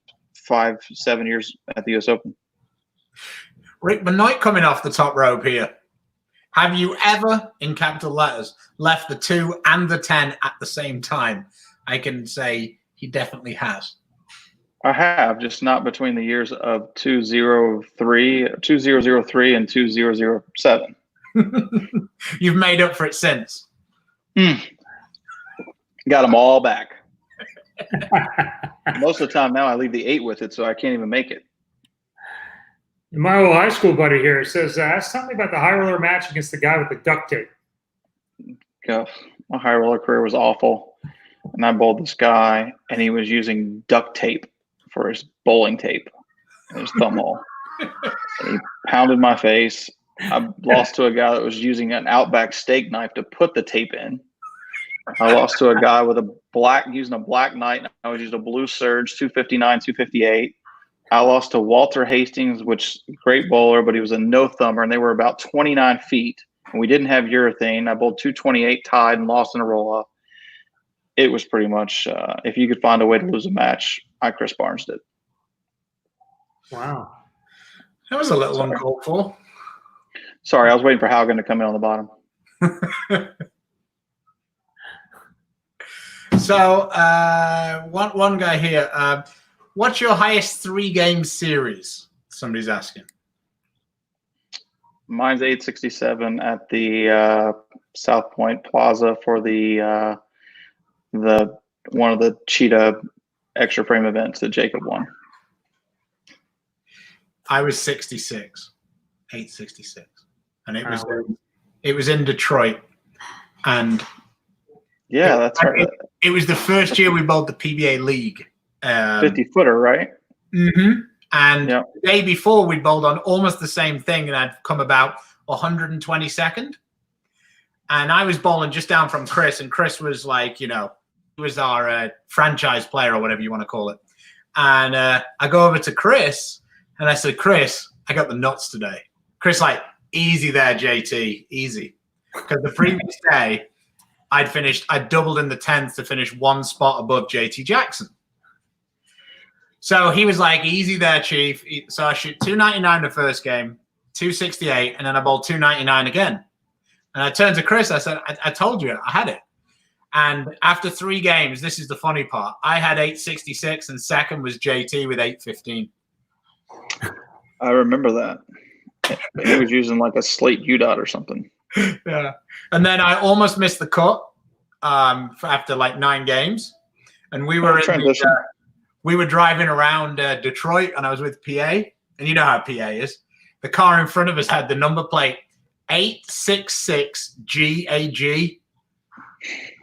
5-7 years at the US Open. Rick Benoit coming off the top rope here. Have you ever, in capital letters, left the 2 and the 10 at the same time? I can say he definitely has. I have, just not between the years of 2003 and 2007. You've made up for it since. Got them all back. Most of the time now I leave the 8 with it, so I can't even make it. My old high school buddy here says, tell me about the high roller match against the guy with the duct tape. My high roller career was awful. And I bowled this guy, and he was using duct tape for his bowling tape and his thumb hole. And he pounded my face. I lost to a guy that was using an Outback steak knife to put the tape in. I lost to a guy with using a black knife. I was using a blue Surge 259, 258. I lost to Walter Hastings, which great bowler, but he was a no thumber, and they were about 29 feet. And we didn't have urethane. I bowled 228, tied, and lost in a roll off. It was pretty much if you could find a way to lose a match, Chris Barnes did. Wow. That was a little uncalled for. Sorry, I was waiting for Haugen to come in on the bottom. So one guy here. What's your highest 3-game series? Somebody's asking. Mine's 867 at the South Point Plaza for the one of the Cheetah extra frame events that Jacob won. I was 866, and it was in Detroit, and yeah, that's right. It was the first year we bowled the PBA League, 50-footer, right? Mm-hmm. And the day before we bowled on almost the same thing, and I'd come about 122nd, and I was bowling just down from Chris, and Chris was like, he was our franchise player or whatever you want to call it, and I go over to Chris. And I said, Chris, I got the nuts today. Chris, like, easy there, JT, easy. Because the previous day, I'd doubled in the 10th to finish 1 spot above JT Jackson. So he was like, easy there, Chief. So I shoot 299 the first game, 268, and then I bowled 299 again. And I turned to Chris, I said, I told you, I had it. And after 3 games, this is the funny part, I had 866, and second was JT with 815. I remember that. He was using like a slate UDOT or something. Yeah. And then I almost missed the cut after like 9 games. And we were we were driving around Detroit, and I was with PA. And you know how PA is. The car in front of us had the number plate 866 GAG.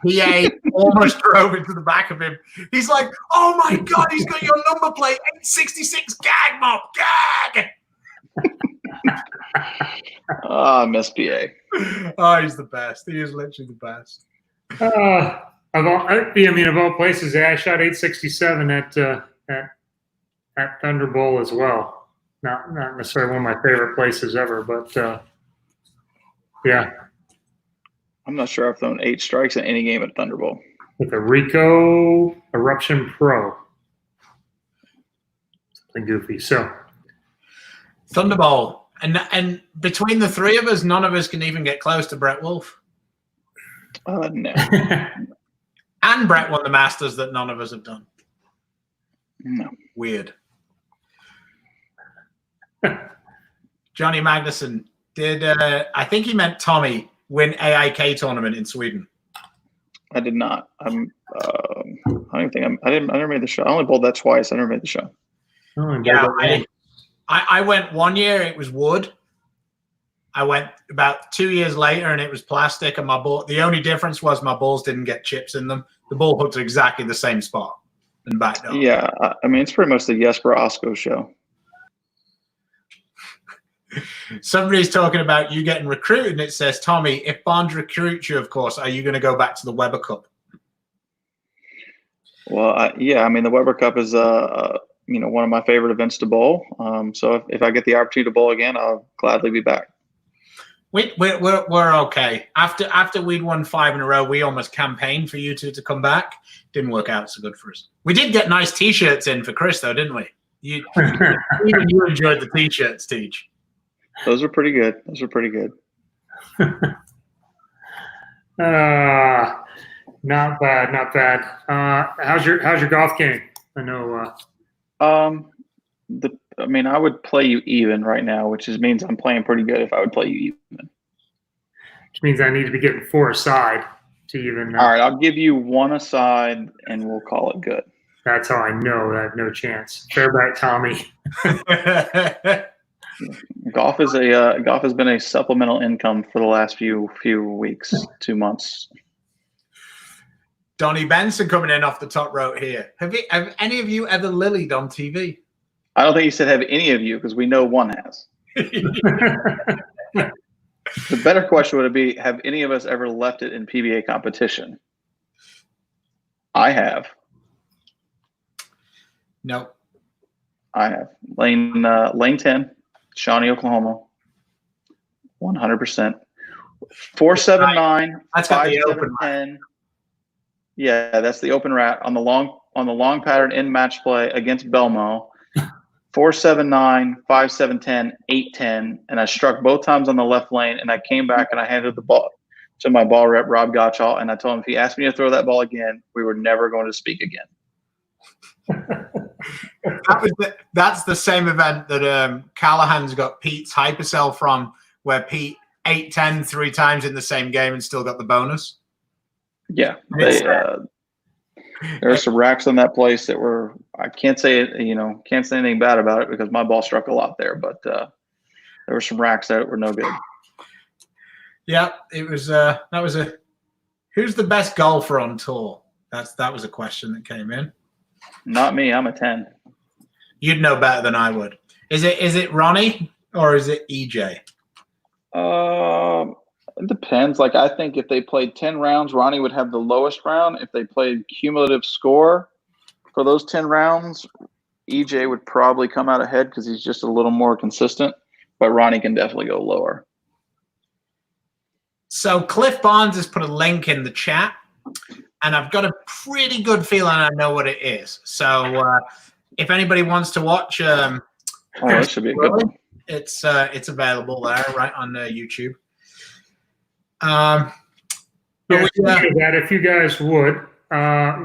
PA almost drove into the back of him. He's like, oh my God, he's got your number plate, 866 gag mob, gag. I miss PA. Oh, he's the best. He is literally the best. Of all places, I shot 867 at Thunder Bowl as well. Not necessarily one of my favorite places ever, but yeah. I'm not sure I've thrown 8 strikes in any game at Thunder Bowl. With a Rico Eruption Pro. Something goofy. So Thunder Bowl. And between the 3 of us, none of us can even get close to Brett Wolf. No. And Brett won the Masters that none of us have done. No. Weird. Johnny Magnuson did, I think he meant Tommy, win AIK tournament in Sweden. I did not. I never made the show. I only bowled that twice. I never made the show. Yeah, I went 1 year, it was wood. I went about 2 years later, and it was plastic, and my ball, the only difference was my balls didn't get chips in them. The ball hooked to exactly the same spot and back down. Yeah, I mean, it's pretty much the Jesper Osko show. Somebody's talking about you getting recruited, and it says, Tommy, if Barnes recruits you, of course, are you going to go back to the Weber Cup? Well, yeah, I mean, the Weber Cup is one of my favorite events to bowl. So if I get the opportunity to bowl again, I'll gladly be back. We're okay. After we'd won 5 in a row, we almost campaigned for you two to come back. Didn't work out so good for us. We did get nice T-shirts in for Chris, though, didn't we? Even you enjoyed the T-shirts, Teach. Those are pretty good. Not bad. How's your golf game? I know. I would play you even right now, which means I'm playing pretty good if I would play you even. Which means I need to be getting 4 aside to even. All right, I'll give you 1 aside, and we'll call it good. That's how I know I have no chance. Fair back, Tommy. Golf has been a supplemental income for the last few weeks, 2 months. Donnie Benson coming in off the top row here. Have any of you ever lilied on TV? I don't think you said have any of you because we know one has. The better question would be, have any of us ever left it in PBA competition? I have. Nope. I have. Lane 10, Shawnee, Oklahoma. 100%. 479, That's got the open 5710. Yeah, that's the open rat on the long pattern in match play against Belmo. 479, 5710, 810, and I struck both times on the left lane, and I came back and I handed the ball to my ball rep Rob Gottschall, and I told him if he asked me to throw that ball again, we were never going to speak again. That's the same event that Callahan's got Pete's hypercell from, where Pete 8-10 3 times in the same game and still got the bonus. Yeah, there were some racks on that place that were, I can't say anything bad about it because my ball struck a lot there, but there were some racks that were no good. Yeah, it was who's the best golfer on tour? That was a question that came in. Not me, I'm a 10. You'd know better than I would. Is it Ronnie or is it EJ? It depends. Like, I think if they played 10 rounds, Ronnie would have the lowest round. If they played cumulative score for those 10 rounds, EJ would probably come out ahead because he's just a little more consistent, but Ronnie can definitely go lower. So Cliff Barnes has put a link in the chat, and I've got a pretty good feeling I know what it is. So if anybody wants to watch, that should be a good one. It's available there, right on YouTube. If you guys would,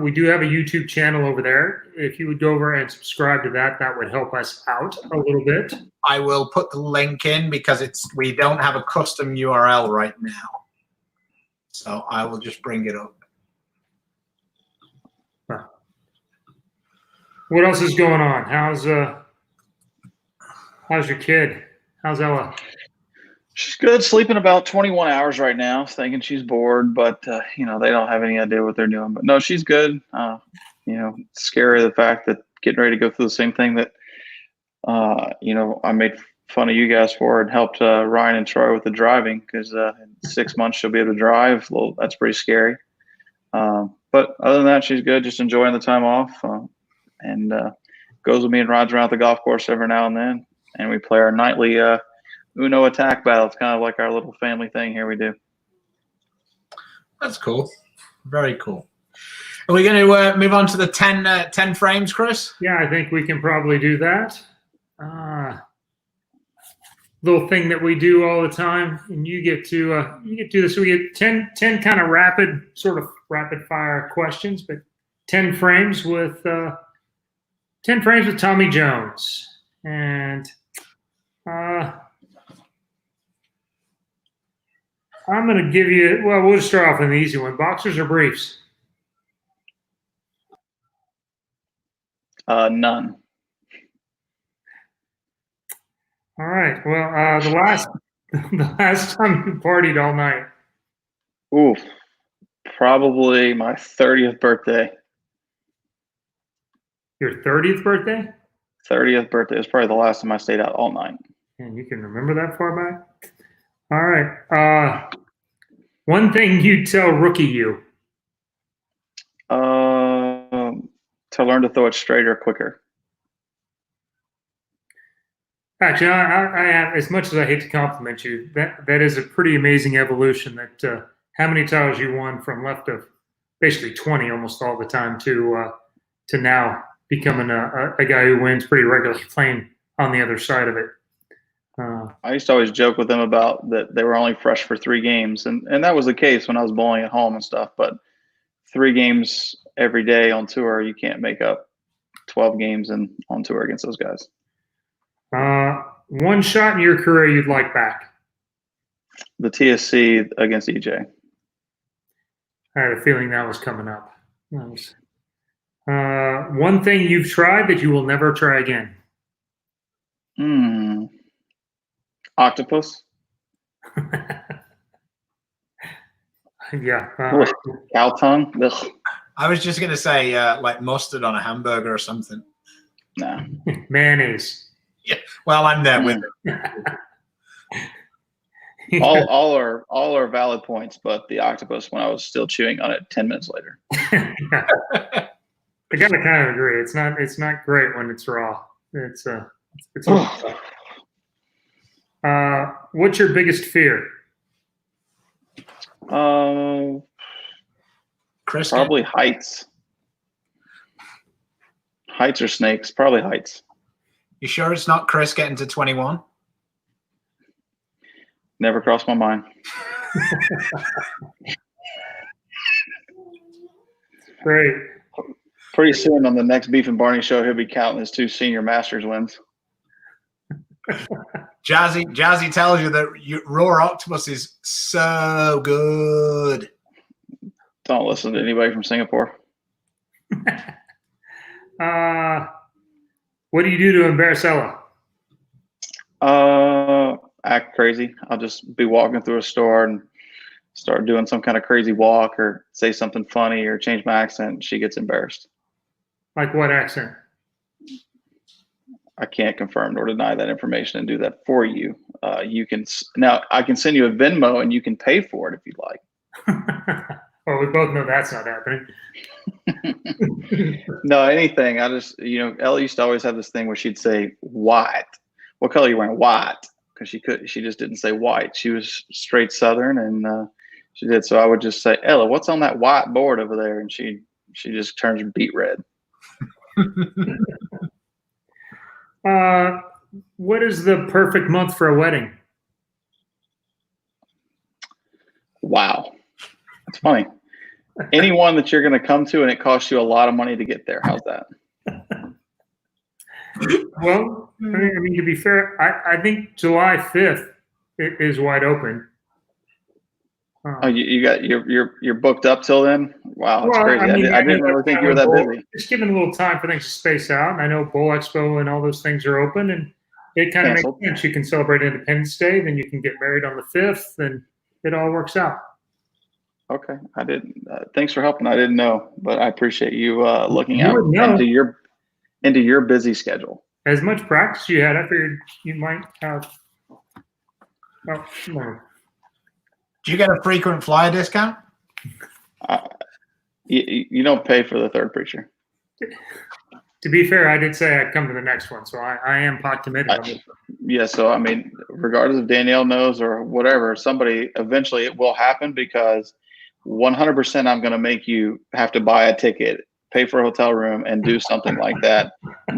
we do have a YouTube channel over there. If you would go over and subscribe to that, that would help us out a little bit. I will put the link in because we don't have a custom URL right now. So I will just bring it up. What else is going on? How's your kid? How's Ella? She's good, sleeping about 21 hours right now, thinking she's bored, but they don't have any idea what they're doing. But no, she's good. It's scary the fact that getting ready to go through the same thing that I made fun of you guys for and helped Ryan and Troy with the driving, because in 6 months she'll be able to drive. Well, that's pretty scary. But other than that, she's good, just enjoying the time off, and goes with me and rides around the golf course every now and then, and we play our nightly Uno attack battle. It's kind of like our little family thing here we do. That's cool. Very cool. Are we going to move on to the 10 frames, Chris? Yeah, I think we can probably do that. Little thing that we do all the time, and you get to do this. We get 10 kind of rapid fire questions, but 10 frames with Tommy Jones. And I'm going to give you, we'll just start off with an easy one. Boxers or briefs? None. All right. Well, the last time you partied all night? Oof. Probably my 30th birthday. Your 30th birthday? 30th birthday is probably the last time I stayed out all night. And you can remember that far back? All right. One thing you'd tell rookie you? To learn to throw it straighter, quicker. Actually, I have, as much as I hate to compliment you, that is a pretty amazing evolution. That how many titles you won from left of basically 20 almost all the time to now becoming a guy who wins pretty regularly, playing on the other side of it. I used to always joke with them about that they were only fresh for 3 games, and that was the case when I was bowling at home and stuff. But 3 games every day on tour, you can't make up 12 games on tour against those guys. One shot in your career you'd like back? The TSC against EJ. I had a feeling that was coming up. Nice. One thing you've tried that you will never try again? Octopus. Yeah. Cow tongue. Ugh. I was just gonna say like mustard on a hamburger or something. No. Mayonnaise. Well, I'm there with it. All are valid points, but the octopus when I was still chewing on it 10 minutes later. I gotta kind of agree. It's not great when it's raw. It's what's your biggest fear? Chris, Probably heights. Heights or snakes? Probably heights. you sure it's not Chris getting to 21? Never crossed my mind. Great. Pretty soon on the next Beef and Barney show, he'll be counting his 2 senior Masters wins. Jazzy tells you that raw octopus is so good. Don't listen to anybody from Singapore. What do you do to embarrass Ella? Act crazy. I'll just be walking through a store and start doing some kind of crazy walk or say something funny or change my accent. She gets embarrassed. Like what accent? I can't confirm nor deny that information and do that for you. You can now. I can send you a Venmo and you can pay for it if you'd like. Well, we both know that's not happening. No, anything. I just, Ella used to always have this thing where she'd say white. What color are you wearing? White. Because she just didn't say white. She was straight Southern, and she did. So I would just say, Ella, what's on that white board over there? And she just turns beet red. What is the perfect month for a wedding? Wow. That's funny. Anyone that you're going to come to and it costs you a lot of money to get there. How's that? Well, I mean, to be fair, I think July 5th is wide open. Oh, you're booked up till then? Wow, that's Well, crazy. I mean, I didn't really think you were that busy. Just giving a little time for things to space out. And I know Bowl Expo and all those things are open, and it kind of makes sense. You can celebrate Independence Day, then you can get married on the 5th, and it all works out. Okay, I didn't. Thanks for helping. I didn't know, but I appreciate you looking You out would know. into your busy schedule. As much practice you had, I figured you might have. Well, no. Do you get a frequent flyer discount? You don't pay for the third preacher. To be fair, I did say I'd come to the next one, so I am pot committed on this. Yeah, so I mean, regardless if Danielle knows or whatever, somebody eventually it will happen because 100% I'm going to make you have to buy a ticket, pay for a hotel room, and do something like that,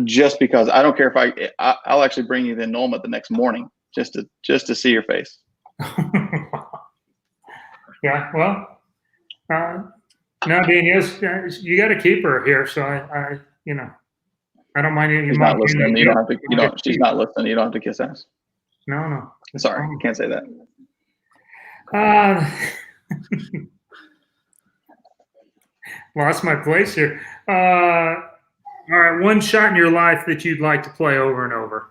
just because I don't care if I'll actually bring you the enrollment the next morning just to see your face. Yeah, well, now Danielle, you got to keep her here, so I don't mind you. She's not listening. You don't have to. She's not listening. You don't have to kiss ass. No. Sorry, I can't say that. Lost my place here. All right, one shot in your life that you'd like to play over and over.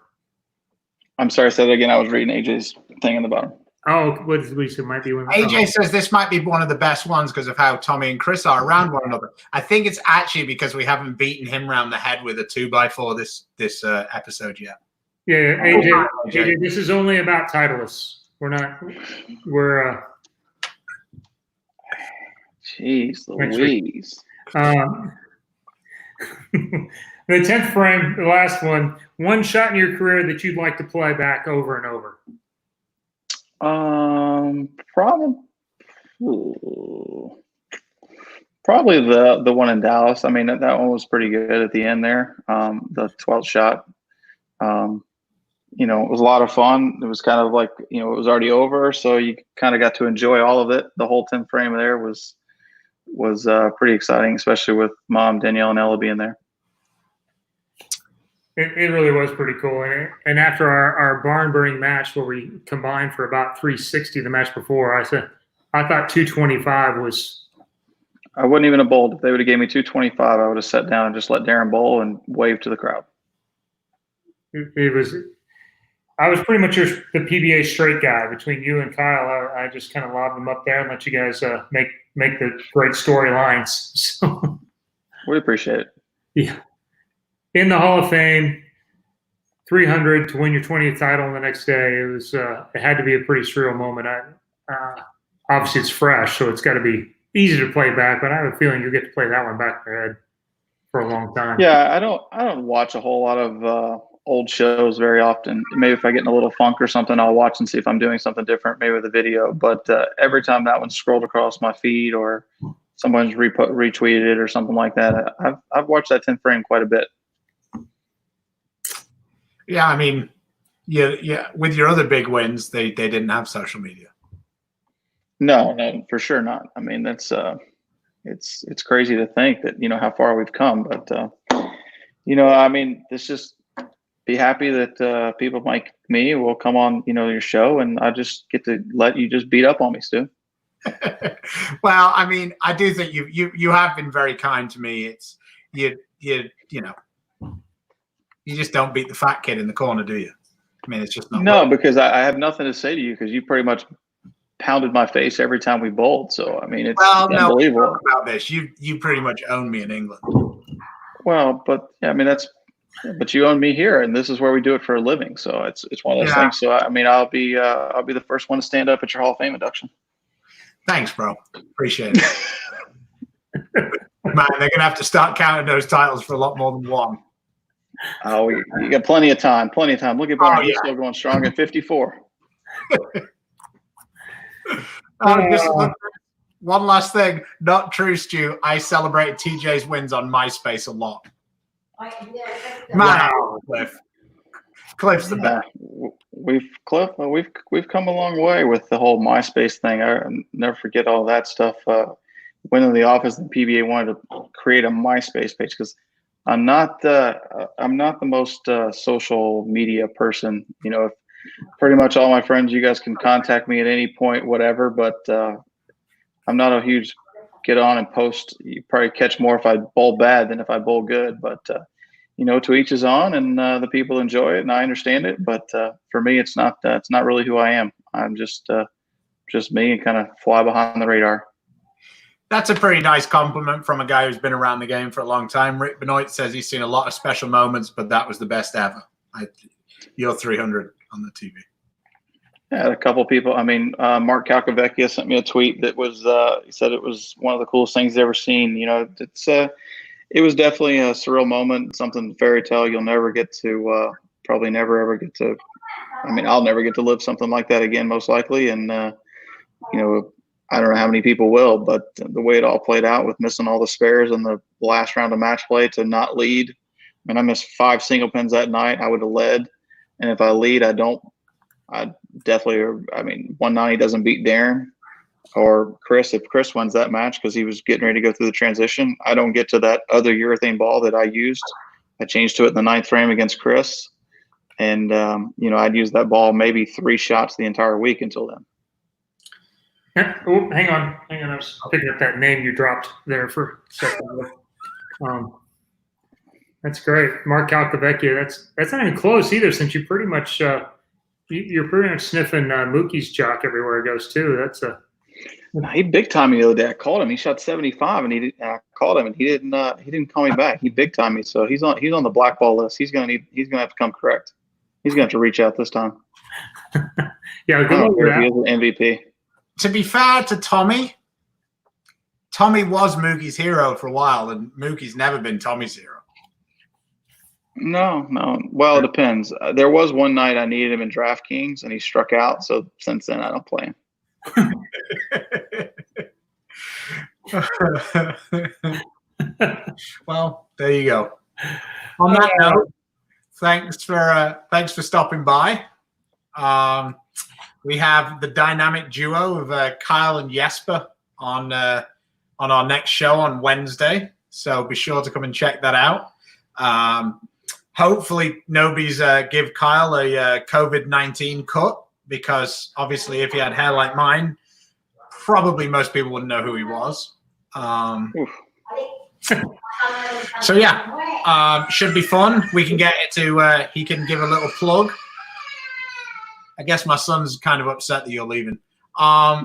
I'm sorry, say that again. I was reading AJ's thing in the bottom. Oh, what did we say? Might be one. AJ says this might be one of the best ones because of how Tommy and Chris are around one another. I think it's actually because we haven't beaten him around the head with a 2x4 this episode yet. Yeah, AJ, this is only about Titleists. We're Jeez Louise. The 10th frame, the last one. One shot in your career that you'd like to play back over and over. Probably the one in Dallas. I mean, that one was pretty good at the end there. The 12th shot. It was a lot of fun. It was kind of like, it was already over, so you kind of got to enjoy all of it. The whole 10th frame there was pretty exciting, especially with Mom, Danielle, and Ella being there. It really was pretty cool. And after our barn burning match where we combined for about 360 the match before, I thought 225 was. I wouldn't even have bowled. If they would have gave me 225, I would have sat down and just let Darren bowl and wave to the crowd. I was pretty much the PBA straight guy between you and Kyle. I just kind of lobbed them up there and let you guys make the great storylines. So. We appreciate it. Yeah. In the Hall of Fame, 300 to win your 20th title the next day. It had to be a pretty surreal moment. Obviously, it's fresh, so it's got to be easy to play back. But I have a feeling you'll get to play that one back in your head for a long time. Yeah, I don't watch a whole lot of old shows very often. Maybe if I get in a little funk or something, I'll watch and see if I'm doing something different, maybe with a video. But every time that one scrolled across my feed or someone's retweeted it or something like that, I've watched that 10th frame quite a bit. Yeah, I mean, yeah. With your other big wins, they didn't have social media. No, for sure not. I mean, that's it's crazy to think that how far we've come. But I mean, it's just be happy that people like me will come on your show, and I just get to let you just beat up on me, Stu. Well, I mean, I do think you have been very kind to me. It's you just don't beat the fat kid in the corner, do you? I mean, it's just not. No, because I have nothing to say to you because you pretty much pounded my face every time we bowled. So I mean, it's unbelievable. No, about this, you pretty much own me in England. Well, but yeah, I mean but you own me here, and this is where we do it for a living. So it's one of those things. So I mean, I'll be the first one to stand up at your Hall of Fame induction. Thanks, bro. Appreciate it. Man, they're gonna have to start counting those titles for a lot more than one. Oh, you got plenty of time. Plenty of time. Look at Barnzy, he's still going strong at 54. One last thing, not true, Stu. I celebrated TJ's wins on MySpace a lot. Wow. Cliff's the best. We've come a long way with the whole MySpace thing. I never forget all that stuff. Went in the office and PBA wanted to create a MySpace page because I'm not the most social media person. If pretty much all my friends, you guys can contact me at any point, whatever. But I'm not a huge get on and post. You probably catch more if I bowl bad than if I bowl good. But to each his own, and the people enjoy it, and I understand it. But for me, it's not really who I am. I'm just me and kind of fly behind the radar. That's a pretty nice compliment from a guy who's been around the game for a long time. Rick Benoit says he's seen a lot of special moments, but that was the best ever. You're 300 on the TV. I had a couple people. I mean, Mark Calcavecchia sent me a tweet that was he said it was one of the coolest things he's ever seen. It was definitely a surreal moment, something fairy tale you'll never get to, probably never ever get to. I mean, I'll never get to live something like that again, most likely. And I don't know how many people will, but the way it all played out with missing all the spares in the last round of match play to not lead. I mean, I missed 5 single pins that night. I would have led. And if I lead, I definitely, 190 doesn't beat Darren or Chris. If Chris wins that match because he was getting ready to go through the transition, I don't get to that other urethane ball that I used. I changed to it in the 9th frame against Chris. And, I'd use that ball maybe 3 shots the entire week until then. Oh, hang on. I was picking up that name you dropped there for a second. That's great, Mark Calcavecchia. That's not even close either, since you pretty much you're pretty much sniffing Mookie's jock everywhere he goes too. He big time me the other day. I called him. He shot 75, and I called him, and he didn't call me back. He big time me, so he's on the black ball list. He's gonna have to come correct. He's gonna have to reach out this time. Yeah, good luck with that. He is an MVP. To be fair to Tommy was Mookie's hero for a while, and Mookie's never been Tommy's hero. No. Well, it depends. There was one night I needed him in DraftKings, and he struck out. So since then, I don't play him. Well, there you go. On that note, thanks for stopping by. We have the dynamic duo of Kyle and Jesper on our next show on Wednesday. So be sure to come and check that out. Hopefully nobody's give Kyle a COVID-19 cut, because obviously if he had hair like mine, probably most people wouldn't know who he was. So yeah, should be fun. We can get it to, he can give a little plug. I guess my son's kind of upset that you're leaving.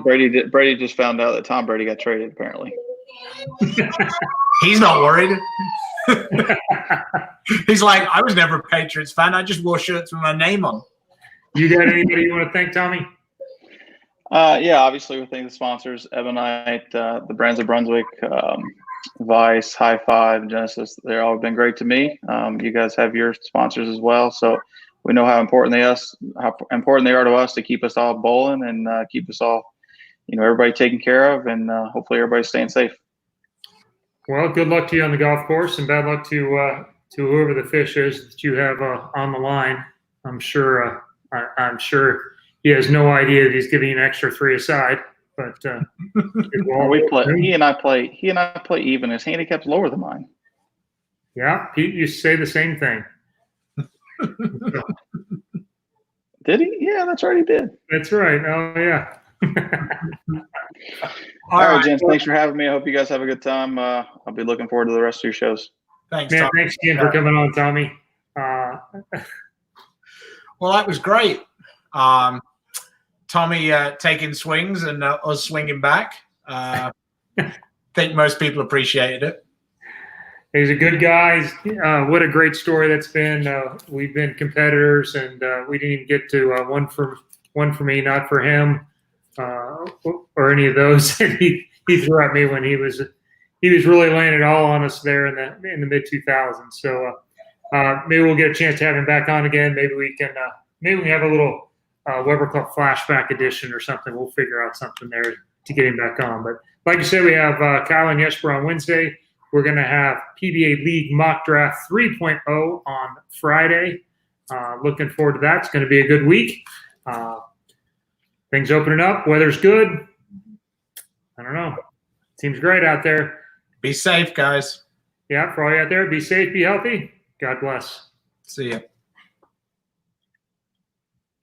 Brady just found out that Tom Brady got traded, apparently. He's not worried. He's like, I was never a Patriots fan. I just wore shirts with my name on. You got anybody you want to thank, Tommy? Yeah, obviously we thank the sponsors, Ebonite, the brands of Brunswick, Vice, High Five, Genesis. They've all been great to me. You guys have your sponsors as well, so we know how important they are to us to keep us all bowling and keep us all, everybody taken care of, and hopefully everybody's staying safe. Well, good luck to you on the golf course, and bad luck to whoever the fish is that you have on the line. I'm sure he has no idea that he's giving you an extra 3 aside. But he and I play even. His handicap's lower than mine. Yeah, Pete used to say the same thing. Did he? Yeah, that's right. He did. That's right. Oh yeah. All right, gents. Thanks for having me. I hope you guys have a good time. I'll be looking forward to the rest of your shows. Thanks, man. Tommy. Thanks again for coming on, Tommy. Well, that was great. Tommy taking swings and us swinging back. I think most people appreciated it. He's a good guy. What a great story that's been. We've been competitors, and we didn't even get to one for me, not for him, or any of those. he threw at me when he was really laying it all on us there in the mid 2000s. So maybe we'll get a chance to have him back on again. Maybe we can have a little Weber Cup flashback edition or something. We'll figure out something there to get him back on. But like you said, we have Kyle and Jesper on Wednesday. We're going to have PBA League Mock Draft 3.0 on Friday. Looking forward to that. It's going to be a good week. Things opening up. Weather's good. I don't know. Seems great out there. Be safe, guys. Yeah, for all you out there, be safe, be healthy. God bless. See ya.